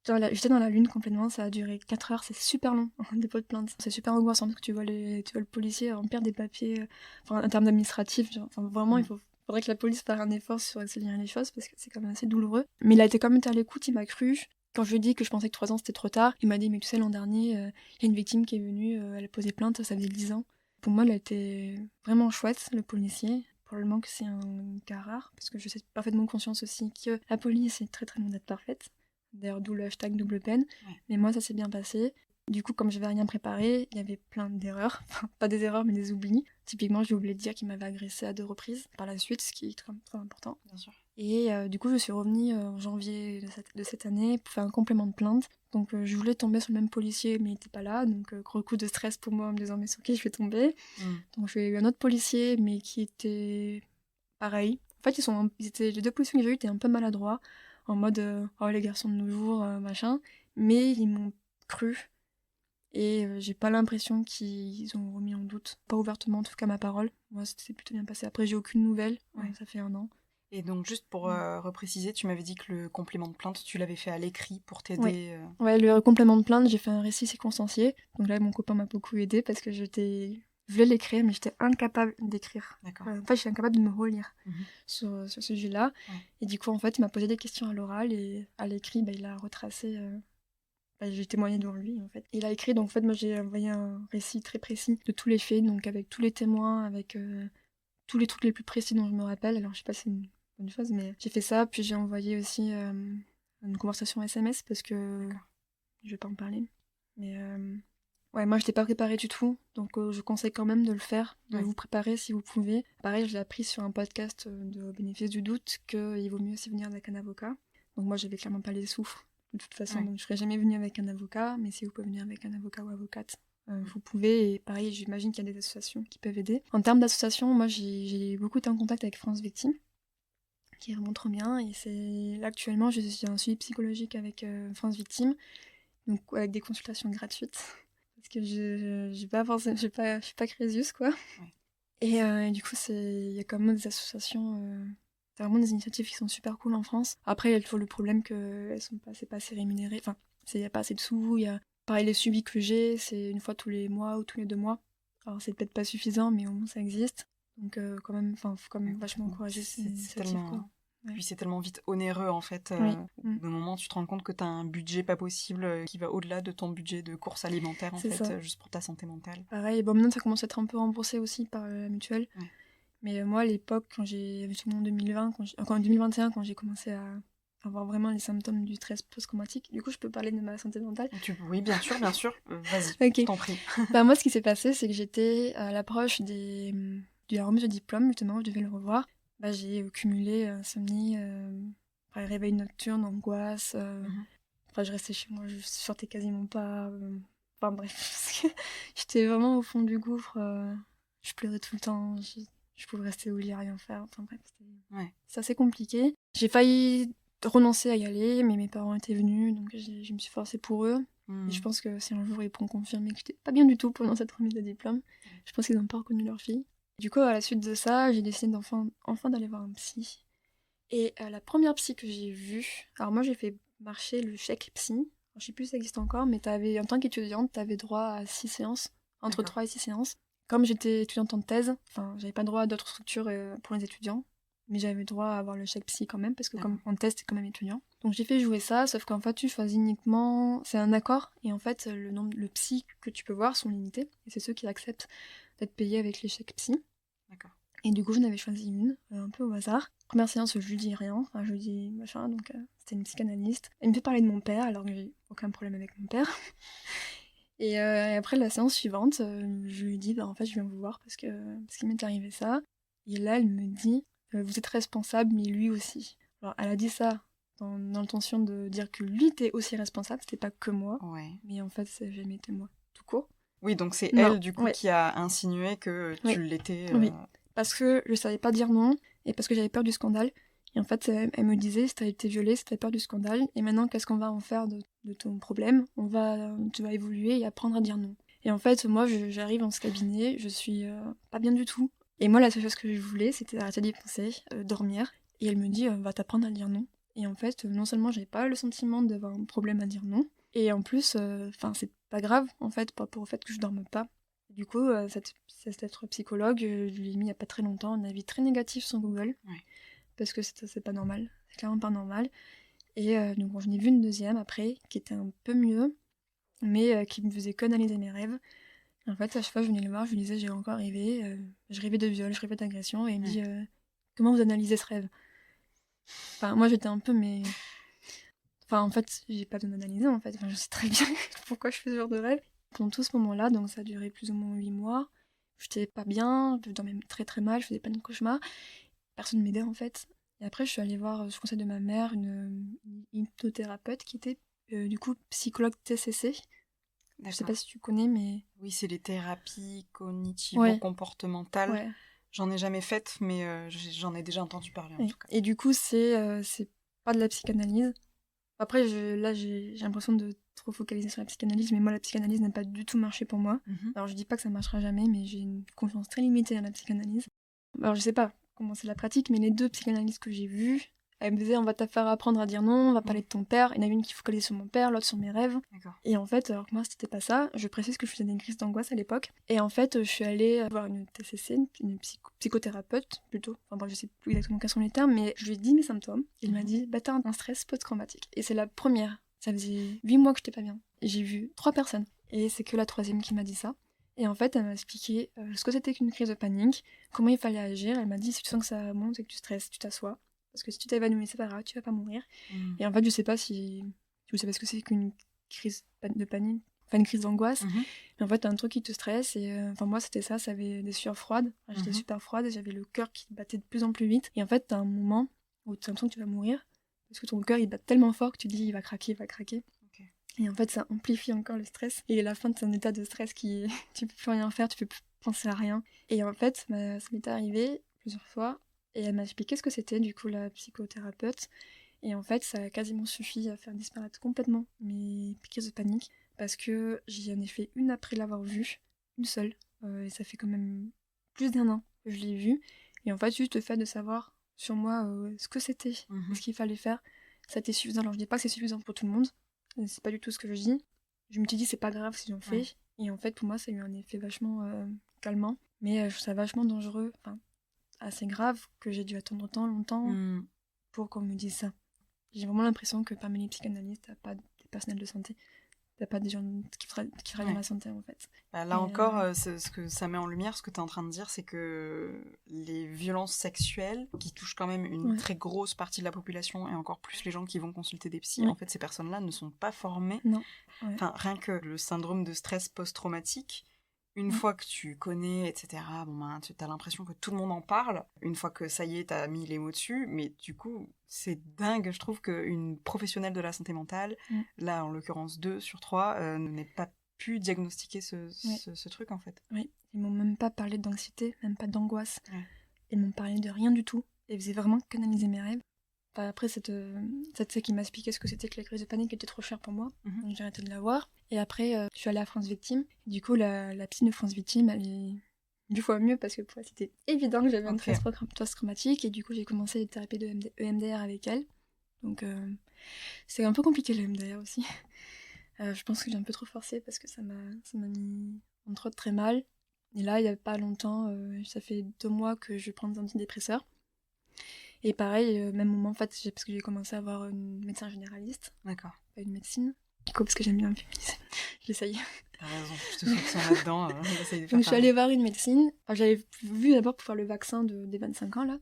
dans la lune complètement, ça a duré 4 heures, c'est super long, un dépôt de plainte. C'est super angoissant parce que tu vois le policier remplir des papiers, en termes administratifs, vraiment il faudrait que la police fasse un effort sur accélérer les choses parce que c'est quand même assez douloureux. Mais il a été quand même à l'écoute, il m'a cru. Quand je lui ai dit que je pensais que 3 ans c'était trop tard, il m'a dit mais tu sais l'an dernier, il y a une victime qui est venue, elle a posé plainte, ça faisait 10 ans. Pour moi il a été vraiment chouette, le policier. Probablement que c'est un cas rare parce que je sais parfaitement conscience aussi que la police est très très loin d'être parfaite. D'ailleurs, d'où le hashtag Double Peine. Mais moi, ça s'est bien passé. Du coup, comme je n'avais rien préparé, il y avait plein d'erreurs. Enfin, pas des erreurs, mais des oublis. Typiquement, j'ai oublié de dire qu'il m'avait agressé à 2 reprises par la suite, ce qui est très, très important. Bien sûr. Et du coup, je suis revenue en janvier de cette année pour faire un complément de plainte. Donc, je voulais tomber sur le même policier, mais il n'était pas là. Donc, gros coup de stress pour moi en me disant, mais sur qui je vais tomber. Donc, j'ai eu un autre policier, mais qui était pareil. En fait, les 2 policiers que j'ai eu étaient un peu maladroits. En mode oh les garçons de nos jours, machin. Mais ils m'ont cru. Et j'ai pas l'impression qu'ils ont remis en doute. Pas ouvertement, en tout cas ma parole. Moi, c'était plutôt bien passé. Après, j'ai aucune nouvelle. Ça fait 1 an. Et donc, juste pour repréciser, tu m'avais dit que le complément de plainte, tu l'avais fait à l'écrit pour t'aider. Ouais, le complément de plainte, j'ai fait un récit circonstancié. Donc là, mon copain m'a beaucoup aidé parce que je voulais l'écrire, mais j'étais incapable d'écrire. D'accord. En fait, j'étais incapable de me relire sur ce sujet-là. Et du coup, en fait, il m'a posé des questions à l'oral et à l'écrit, il a retracé... j'ai témoigné devant lui, en fait. Il a écrit, donc en fait, moi, j'ai envoyé un récit très précis de tous les faits, donc avec tous les témoins, avec tous les trucs les plus précis dont je me rappelle. Alors, je sais pas si c'est une bonne chose, mais j'ai fait ça. Puis j'ai envoyé aussi une conversation SMS, parce que je vais pas en parler. Mais... Ouais, moi je n'étais pas préparée du tout, donc je conseille quand même de le faire, de vous préparer si vous pouvez. Pareil, je l'ai appris sur un podcast de Au bénéfice du doute qu'il vaut mieux aussi venir avec un avocat. Donc moi j'avais clairement pas les sous, de toute façon, donc je serais jamais venue avec un avocat, mais si vous pouvez venir avec un avocat ou avocate, vous pouvez. Et pareil, j'imagine qu'il y a des associations qui peuvent aider. En termes d'associations, moi j'ai beaucoup été en contact avec France Victime, qui est vraiment trop bien, et là actuellement je suis en suivi psychologique avec France Victime, donc avec des consultations gratuites. Parce que je suis pas Crésius, quoi. Et du coup, il y a quand même des associations, c'est vraiment des initiatives qui sont super cool en France. Après, il y a toujours le problème que c'est pas assez rémunéré. Enfin, il n'y a pas assez de sous. Il y a, pareil, les suivis que j'ai, c'est une fois tous les mois ou tous les 2 mois. Alors, c'est peut-être pas suffisant, mais au moins ça existe. Donc, quand même, faut quand même vachement encourager ces initiatives, quoi. Puis c'est tellement vite onéreux en fait. Au bout d'un moment, tu te rends compte que tu as un budget pas possible qui va au-delà de ton budget de course alimentaire en fait, juste pour ta santé mentale. Pareil, maintenant ça commence à être un peu remboursé aussi par la mutuelle. Mais moi à l'époque, quand j'ai en 2020, en 2021, quand j'ai commencé à avoir vraiment les symptômes du stress post-traumatique, du coup je peux parler de ma santé mentale. Oui, bien sûr. Vas-y, je t'en prie. Moi ce qui s'est passé, c'est que j'étais à l'approche de la remise de diplôme, justement, je devais le revoir. j'ai cumulé insomnie, réveil nocturne, angoisse. Je restais chez moi, je sortais quasiment pas. Enfin bref, parce que j'étais vraiment au fond du gouffre. Je pleurais tout le temps, je pouvais rester au lit à rien faire. Enfin bref, c'est assez compliqué. J'ai failli renoncer à y aller, mais mes parents étaient venus, donc je me suis forcée pour eux. Et je pense que si un jour ils pourront confirmer que j'étais pas bien du tout pendant cette remise de diplôme, je pense qu'ils n'ont pas reconnu leur fille. Du coup, à la suite de ça, j'ai décidé enfin d'aller voir un psy. Et la première psy que j'ai vue, alors moi j'ai fait marcher le chèque psy. Alors, je sais plus si ça existe encore, mais en tant qu'étudiante, t'avais droit à 6 séances, entre 3 et 6 séances. Comme j'étais étudiante en thèse, j'avais pas droit à d'autres structures pour les étudiants, mais j'avais droit à avoir le chèque psy quand même, parce que comme en thèse, t'es quand même étudiant. Donc j'ai fait jouer ça, sauf qu'en fait, tu choisis uniquement... C'est un accord, et en fait, le psy que tu peux voir sont limités, et c'est ceux qui acceptent d'être payés avec les chèques psy. D'accord. Et du coup, j'en avais choisi une, un peu au hasard. Première séance, je lui dis rien, je lui dis machin, donc c'était une psychanalyste. Elle me fait parler de mon père, alors que j'ai aucun problème avec mon père. Et après la séance suivante, je lui dis, en fait, je viens vous voir parce qu'il m'est arrivé ça. Et là, elle me dit, vous êtes responsable, mais lui aussi. Alors, elle a dit ça dans l'intention de dire que lui était aussi responsable, c'était pas que moi. Ouais. Mais en fait, ça n'a jamais été moi, tout court. Oui, donc c'est elle, du coup, qui a insinué que tu l'étais... Oui, parce que je savais pas dire non, et parce que j'avais peur du scandale. Et en fait, elle me disait, si t'as été violée, si t'as peur du scandale, et maintenant, qu'est-ce qu'on va en faire de ton problème ? Tu vas évoluer et apprendre à dire non. Et en fait, moi, j'arrive dans ce cabinet, je suis pas bien du tout. Et moi, la seule chose que je voulais, c'était arrêter d'y penser, dormir. Et elle me dit, va t'apprendre à dire non. Et en fait, non seulement j'avais pas le sentiment d'avoir un problème à dire non, et en plus, c'est pas grave, en fait, par rapport au fait que je dorme pas. Du coup, cette psychologue, je lui ai mis il n'y a pas très longtemps un avis très négatif sur Google, parce que c'est pas normal, c'est clairement pas normal. Et donc j'en ai vu une deuxième après, qui était un peu mieux, mais qui me faisait qu'analyser mes rêves. Et en fait, à chaque fois, je venais le voir, je lui disais, j'ai encore rêvé, je rêvais de viol, je rêvais d'agression, et il me dit, comment vous analysez ce rêve ? Moi j'étais un peu, mais... en fait, j'ai pas besoin d'analyser, en fait, je sais très bien pourquoi je fais ce genre de rêve. Pendant tout ce moment-là, donc ça a duré plus ou moins 8 mois, j'étais pas bien, je dormais très très mal, je faisais pas de cauchemars, personne ne m'aidait en fait. Et après, je suis allée voir, sur conseil de ma mère, une hypnothérapeute qui était du coup psychologue TCC. D'accord. Je sais pas si tu connais, mais... Oui, c'est les thérapies cognitivo-comportementales. Ouais. J'en ai jamais faites, mais j'en ai déjà entendu parler en tout cas. Et du coup, c'est pas de la psychanalyse. Après, j'ai l'impression de trop focaliser sur la psychanalyse, mais moi, la psychanalyse n'a pas du tout marché pour moi. Alors, je dis pas que ça marchera jamais, mais j'ai une confiance très limitée à la psychanalyse. Alors, je sais pas comment c'est la pratique, mais les 2 psychanalystes que j'ai vues, elles me disaient, on va te faire apprendre à dire non, on va parler de ton père. Il y en a une qui focalisait sur mon père, l'autre sur mes rêves. D'accord. Et en fait, alors que moi, c'était pas ça. Je précise que je faisais des crises d'angoisse à l'époque. Et en fait, je suis allée voir une TCC, une psychothérapeute, plutôt. Je sais plus exactement quels sont les termes, mais je lui ai dit mes symptômes. Il m'a dit, t'as un stress post-traumatique. Et c'est la première. Ça faisait 8 mois que j'étais pas bien. Et j'ai vu 3 personnes. Et c'est que la 3e qui m'a dit ça. Et en fait, elle m'a expliqué ce que c'était qu'une crise de panique, comment il fallait agir. Elle m'a dit, si tu sens que ça monte et que tu stresses, tu t'assois. Parce que si tu t'évanouis, c'est pas grave, tu vas pas mourir. Et en fait, je sais pas si vous savez ce que c'est qu'une crise de panique, une crise d'angoisse. Mais en fait, t'as un truc qui te stresse. Et moi, c'était ça, ça avait des sueurs froides. J'étais super froide et j'avais le cœur qui battait de plus en plus vite. Et en fait, t'as un moment où t'as l'impression que tu vas mourir. Parce que ton cœur, il bat tellement fort que tu te dis, il va craquer, il va craquer. Okay. Et en fait, ça amplifie encore le stress. Et à la fin, c'est un état de stress qui... tu peux plus rien faire, tu peux plus penser à rien. Et en fait, ça m'est arrivé plusieurs fois. Et elle m'a expliqué ce que c'était, du coup, la psychothérapeute. Et en fait, ça a quasiment suffi à faire disparaître complètement mes crises de panique. Parce que j'en ai fait une après l'avoir vue, une seule. Et ça fait quand même plus d'1 an que je l'ai vue. Et en fait, juste le fait de savoir sur moi ce que c'était, ce qu'il fallait faire, ça a été suffisant. Alors, je dis pas que c'est suffisant pour tout le monde. C'est pas du tout ce que je dis. Je me suis dit, c'est pas grave si j'en fais. Ouais. Et en fait, pour moi, ça a eu un effet vachement calmant. Mais je trouve ça vachement dangereux. Assez grave que j'ai dû attendre tant longtemps pour qu'on me dise ça. J'ai vraiment l'impression que parmi les psychanalystes, t'as pas des personnels de santé, t'as pas des gens qui travaillent dans la santé en fait. Là encore, ce que ça met en lumière, ce que tu es en train de dire, c'est que les violences sexuelles, qui touchent quand même une très grosse partie de la population, et encore plus les gens qui vont consulter des psys, en fait ces personnes-là ne sont pas formées. Non. Rien que le syndrome de stress post-traumatique, Une fois que tu connais, etc., tu as l'impression que tout le monde en parle. Une fois que ça y est, tu as mis les mots dessus. Mais du coup, c'est dingue, je trouve, qu'une professionnelle de la santé mentale, là, en l'occurrence 2 sur 3, n'ait pas pu diagnostiquer ce truc, en fait. Oui, ils m'ont même pas parlé d'anxiété, même pas d'angoisse. Ouais. Ils m'ont parlé de rien du tout. Ils faisaient vraiment canaliser mes rêves. Enfin, après, cette qui m'a expliqué ce que c'était que la crise de panique était trop chère pour moi. Donc j'ai arrêté de la voir. Et après, je suis allée à France Victime. Et du coup, la psy de France Victime, elle est 10 fois mieux parce que pour elle, c'était évident que j'avais un stress post-traumatique. Et du coup, j'ai commencé les thérapies de EMDR avec elle. Donc, c'est un peu compliqué le EMDR aussi. Je pense que j'ai un peu trop forcé parce que ça m'a mis entre autres très mal. Et là, il n'y a pas longtemps, ça fait 2 mois que je prends des antidépresseurs. Et pareil, même moment, en fait, parce que j'ai commencé à avoir une médecin généraliste. D'accord. Pas une médecine. Du coup, parce que j'aime bien féminiser. J'essaye. T'as raison, je te soutiens là-dedans. Donc, je suis allée voir une médecine. Enfin, j'avais vu d'abord pour faire le vaccin des 25 ans, là.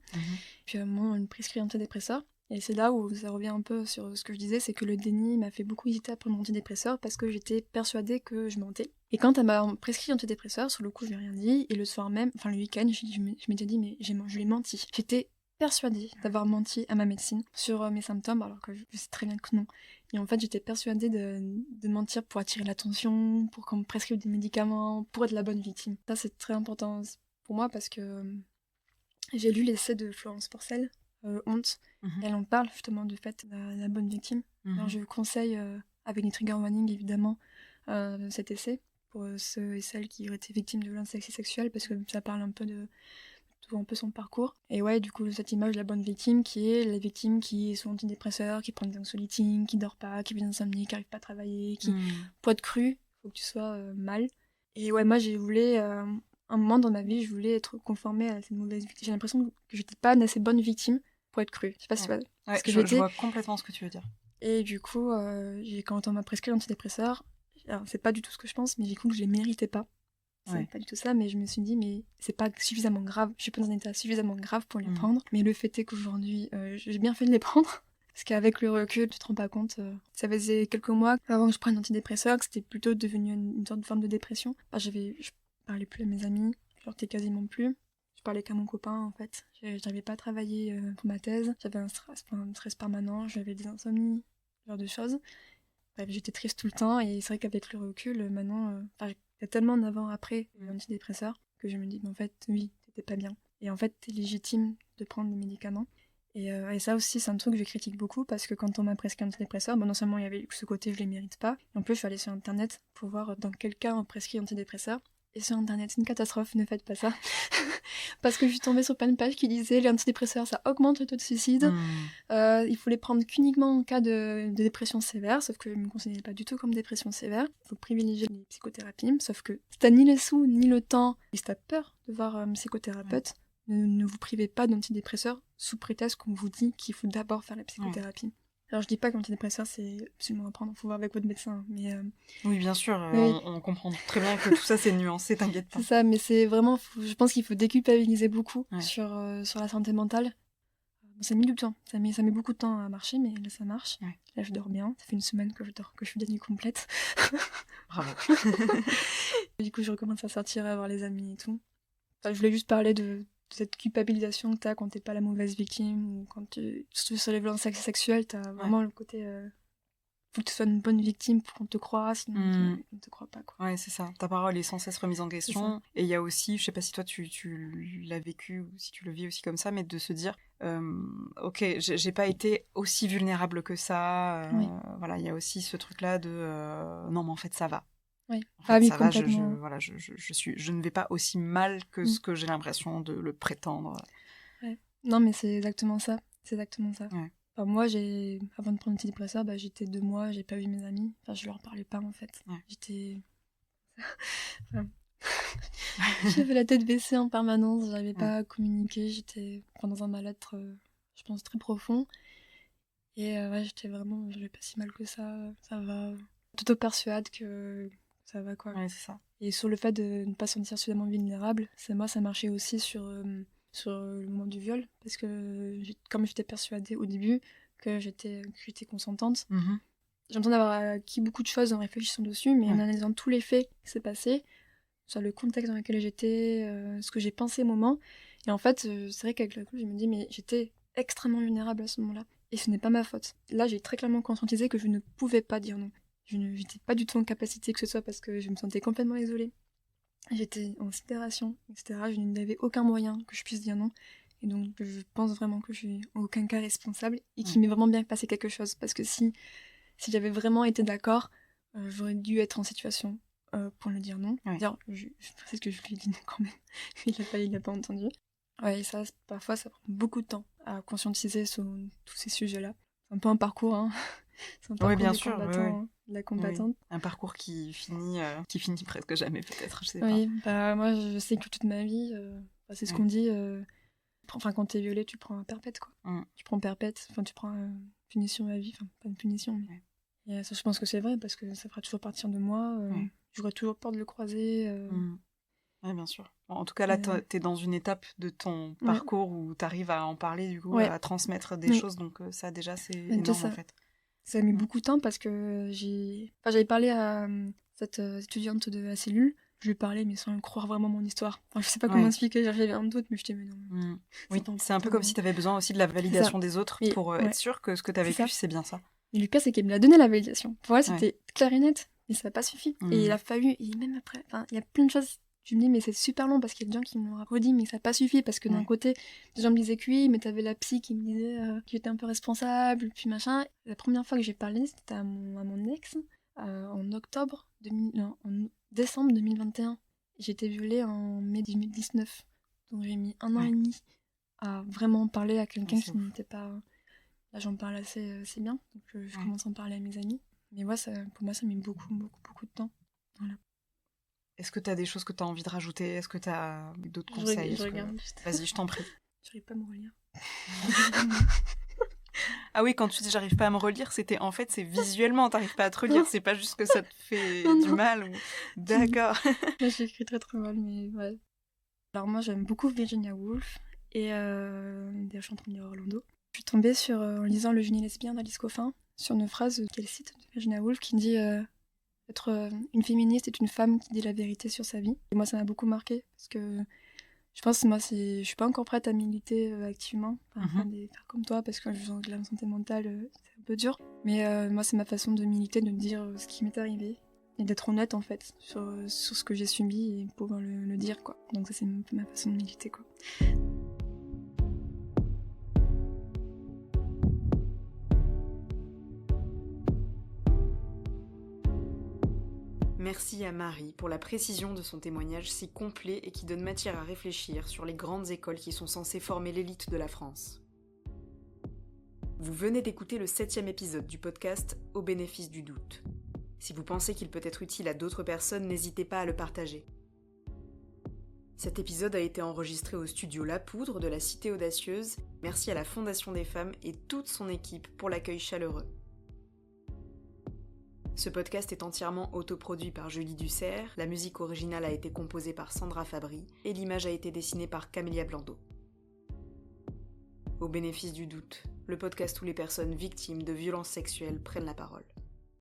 Puis à un moment, on me prescrit un antidépresseur. Et c'est là où ça revient un peu sur ce que je disais, c'est que le déni m'a fait beaucoup hésiter à prendre mon antidépresseur parce que j'étais persuadée que je mentais. Et quand elle m'a prescrit l'antidépresseur, sur le coup, je n'ai rien dit. Et le soir même, enfin le week-end, je m'étais dit, mais je lui ai menti. J'étais persuadée d'avoir menti à ma médecine sur mes symptômes, alors que je sais très bien que non. Et en fait, j'étais persuadée de mentir pour attirer l'attention, pour qu'on me prescrive des médicaments, pour être la bonne victime. Ça, c'est très important pour moi parce que j'ai lu l'essai de Florence Porcel, Honte. Elle en parle justement du fait de la bonne victime. Alors, je vous conseille, avec les trigger warnings évidemment, cet essai pour ceux et celles qui auraient été victimes de violences sexuelles parce que ça parle un peu de un peu son parcours. Et ouais, du coup, cette image de la bonne victime qui est la victime qui est sous antidépresseur, qui prend des anxiolytiques, qui dort pas, qui vit d'insomnie, qui arrive pas à travailler, qui pour être cru, faut que tu sois mal. Et ouais, moi j'ai voulu un moment dans ma vie, je voulais être conformée à cette mauvaise victime. J'ai l'impression que j'étais pas une assez bonne victime pour être crue. Je sais pas si tu vois. Ouais, je vois complètement ce que tu veux dire. Et du coup, quand on m'a prescrit l'antidépresseur, alors c'est pas du tout ce que je pense, mais j'ai cru que je les méritais pas. C'est pas du tout ça, mais je me suis dit, mais c'est pas suffisamment grave, je suis pas dans un état suffisamment grave pour les prendre. Mais le fait est qu'aujourd'hui, j'ai bien fait de les prendre. Parce qu'avec le recul, tu te rends pas compte. Ça faisait quelques mois avant que je prenne l'antidépresseur, que c'était plutôt devenu une sorte de forme de dépression. Enfin, je parlais plus à mes amis, je sortais quasiment plus. Je parlais qu'à mon copain en fait. J'arrivais pas à travailler pour ma thèse. J'avais un stress permanent, j'avais des insomnies, ce genre de choses. Bref, j'étais triste tout le temps et c'est vrai qu'avec le recul, maintenant, il y a tellement d'avant-après l'antidépresseur que je me dis, en fait, oui, t'étais pas bien. Et en fait, t'es légitime de prendre des médicaments. Et ça aussi, c'est un truc que je critique beaucoup parce que quand on m'a prescrit un antidépresseur, non seulement il y avait ce côté je les mérite pas, et en plus je suis allée sur internet pour voir dans quel cas on prescrit un antidépresseur. Et sur internet, c'est une catastrophe, ne faites pas ça. Parce que je suis tombée sur une page qui disait les antidépresseurs ça augmente le taux de suicide. Il faut les prendre qu'uniquement en cas de dépression sévère, sauf que je ne me considérais pas du tout comme dépression sévère. Il faut privilégier les psychothérapies, sauf que si t'as ni les sous ni le temps et si t'as peur de voir un psychothérapeute, ne vous privez pas d'antidépresseurs sous prétexte qu'on vous dit qu'il faut d'abord faire la psychothérapie. Alors je dis pas que l'antidépresseur c'est absolument à prendre, il faut voir avec votre médecin, mais... Oui bien sûr, on comprend très bien que tout ça c'est nuancé, t'inquiète pas. C'est ça, mais c'est vraiment, je pense qu'il faut déculpabiliser beaucoup sur la santé mentale. Ça met du temps, ça met beaucoup de temps à marcher, mais là ça marche. Là je dors bien, ça fait 1 semaine que je fais des nuits complètes. Bravo. Du coup je recommence à sortir, à voir les amis et tout. Enfin, je voulais juste parler de cette culpabilisation que t'as quand t'es pas la mauvaise victime, ou quand sur les violences sexuelles, t'as vraiment le côté... faut que tu sois une bonne victime pour qu'on te croie, sinon on ne te croit pas, quoi. Ouais, c'est ça. Ta parole est sans cesse remise en question. Et il y a aussi, je sais pas si toi tu l'as vécu ou si tu le vis aussi comme ça, mais de se dire, ok, j'ai pas été aussi vulnérable que ça. Voilà, il y a aussi ce truc-là de non, mais en fait ça va. Oui. En fait, ça va, complètement. je ne vais pas aussi mal que ce que j'ai l'impression de le prétendre. Ouais. Non, mais c'est exactement ça. C'est exactement ça. Ouais. Enfin, moi, avant de prendre l'antidépresseur, j'étais 2 mois, j'ai pas vu mes amis. Enfin, je leur parlais pas, en fait. Ouais. J'étais... J'avais la tête baissée en permanence, j'arrivais pas à communiquer, j'étais dans un mal-être, je pense, très profond. Et j'étais vraiment, je vais pas si mal que ça va. T'auto-persuade que ça va, quoi. Ouais, c'est ça. Et sur le fait de ne pas se sentir suffisamment vulnérable, ça marchait aussi sur le moment du viol, parce que comme j'étais persuadée au début que j'étais consentante, j'ai l'impression d'avoir acquis beaucoup de choses en réfléchissant dessus, mais en analysant tous les faits qui s'est passé, sur le contexte dans lequel j'étais, ce que j'ai pensé au moment. Et en fait, c'est vrai qu'avec le coup, je me dis, mais j'étais extrêmement vulnérable à ce moment-là. Et ce n'est pas ma faute. Là, j'ai très clairement conscientisé que je ne pouvais pas dire non. Je n'étais pas du tout en capacité que ce soit parce que je me sentais complètement isolée. J'étais en sidération, etc. Je n'avais aucun moyen que je puisse dire non. Et donc, je pense vraiment que je suis en aucun cas responsable et qu'il m'est vraiment bien passé quelque chose. Parce que si j'avais vraiment été d'accord, j'aurais dû être en situation pour le dire non. D'ailleurs, je précise que je lui ai dit non quand même. Il n'a pas entendu. Ouais, et ça, parfois, ça prend beaucoup de temps à conscientiser sur tous ces sujets-là. C'est un peu un parcours, hein. C'est un parcours bien sûr, hein, de la combattante. Oui. Un parcours qui finit presque jamais, peut-être, je sais pas. Moi, je sais que toute ma vie, c'est ce qu'on dit. Quand t'es violée, tu prends un perpète, quoi. Tu prends perpète, tu prends punition à vie, pas une punition, mais... Et ça, je pense que c'est vrai, parce que ça fera toujours partir de moi. J'aurais toujours peur de le croiser. Oui, bien sûr. En tout cas, là, t'es dans une étape de ton parcours où t'arrives à en parler, du coup, à transmettre des choses, donc ça, déjà, c'est énorme, en fait. Ça a mis beaucoup de temps, parce que j'avais parlé à cette étudiante de la cellule. Je lui parlais, mais sans croire vraiment mon histoire. Je sais pas comment expliquer, j'avais un doute, mais je disais, mais non. Oui, c'est un peu comme si t'avais besoin aussi de la validation des autres pour être sûr que ce que t'as vécu, c'est bien ça. Et le pire, c'est qu'elle me l'a donné, la validation. Pour elle, c'était clair et net, mais ça n'a pas suffi. Et il a fallu, et même après, il y a plein de choses. Je me dis, mais c'est super long, parce qu'il y a des gens qui me l'ont redit, mais ça n'a pas suffi, parce que d'un côté, des gens me disaient que oui, mais t'avais la psy qui me disait que j'étais un peu responsable, puis machin. La première fois que j'ai parlé, c'était à mon ex, en décembre 2021. J'ai été violée en mai 2019. Donc j'ai mis 1 an et demi à vraiment parler à quelqu'un qui n'était pas... Là, j'en parle assez bien, donc je commence à en parler à mes amis. Mais pour moi, ça met beaucoup, beaucoup, beaucoup de temps. Voilà. Est-ce que tu as des choses que tu as envie de rajouter ? Est-ce que tu as d'autres conseils ? Je regarde juste. Vas-y, je t'en prie. J'arrive pas à me relire. Ah oui, quand tu dis j'arrive pas à me relire, c'est visuellement, t'arrives pas à te relire, c'est pas juste que ça te fait du mal. Ou... D'accord. Là, j'écris très très mal, mais ouais. Alors moi, j'aime beaucoup Virginia Woolf et je suis en train de lire Orlando. Je suis tombée en lisant Le génie lesbien d'Alice Coffin, sur une phrase qu'elle cite de Virginia Woolf qui dit être une féministe est une femme qui dit la vérité sur sa vie. Et moi, ça m'a beaucoup marqué parce que je pense que je suis pas encore prête à militer activement, faire comme toi, parce que je sens que la santé mentale, c'est un peu dur. Mais moi, c'est ma façon de militer, de dire ce qui m'est arrivé et d'être honnête en fait sur ce que j'ai subi et pouvoir le dire, quoi. Donc ça, c'est ma façon de militer, quoi. Merci à Marie pour la précision de son témoignage si complet et qui donne matière à réfléchir sur les grandes écoles qui sont censées former l'élite de la France. Vous venez d'écouter le 7e épisode du podcast Au bénéfice du doute. Si vous pensez qu'il peut être utile à d'autres personnes, n'hésitez pas à le partager. Cet épisode a été enregistré au studio La Poudre de la Cité Audacieuse. Merci à la Fondation des Femmes et toute son équipe pour l'accueil chaleureux. Ce podcast est entièrement autoproduit par Julie Dussert, la musique originale a été composée par Sandra Fabry et l'image a été dessinée par Camélia Blando. Au bénéfice du doute, le podcast où les personnes victimes de violences sexuelles prennent la parole.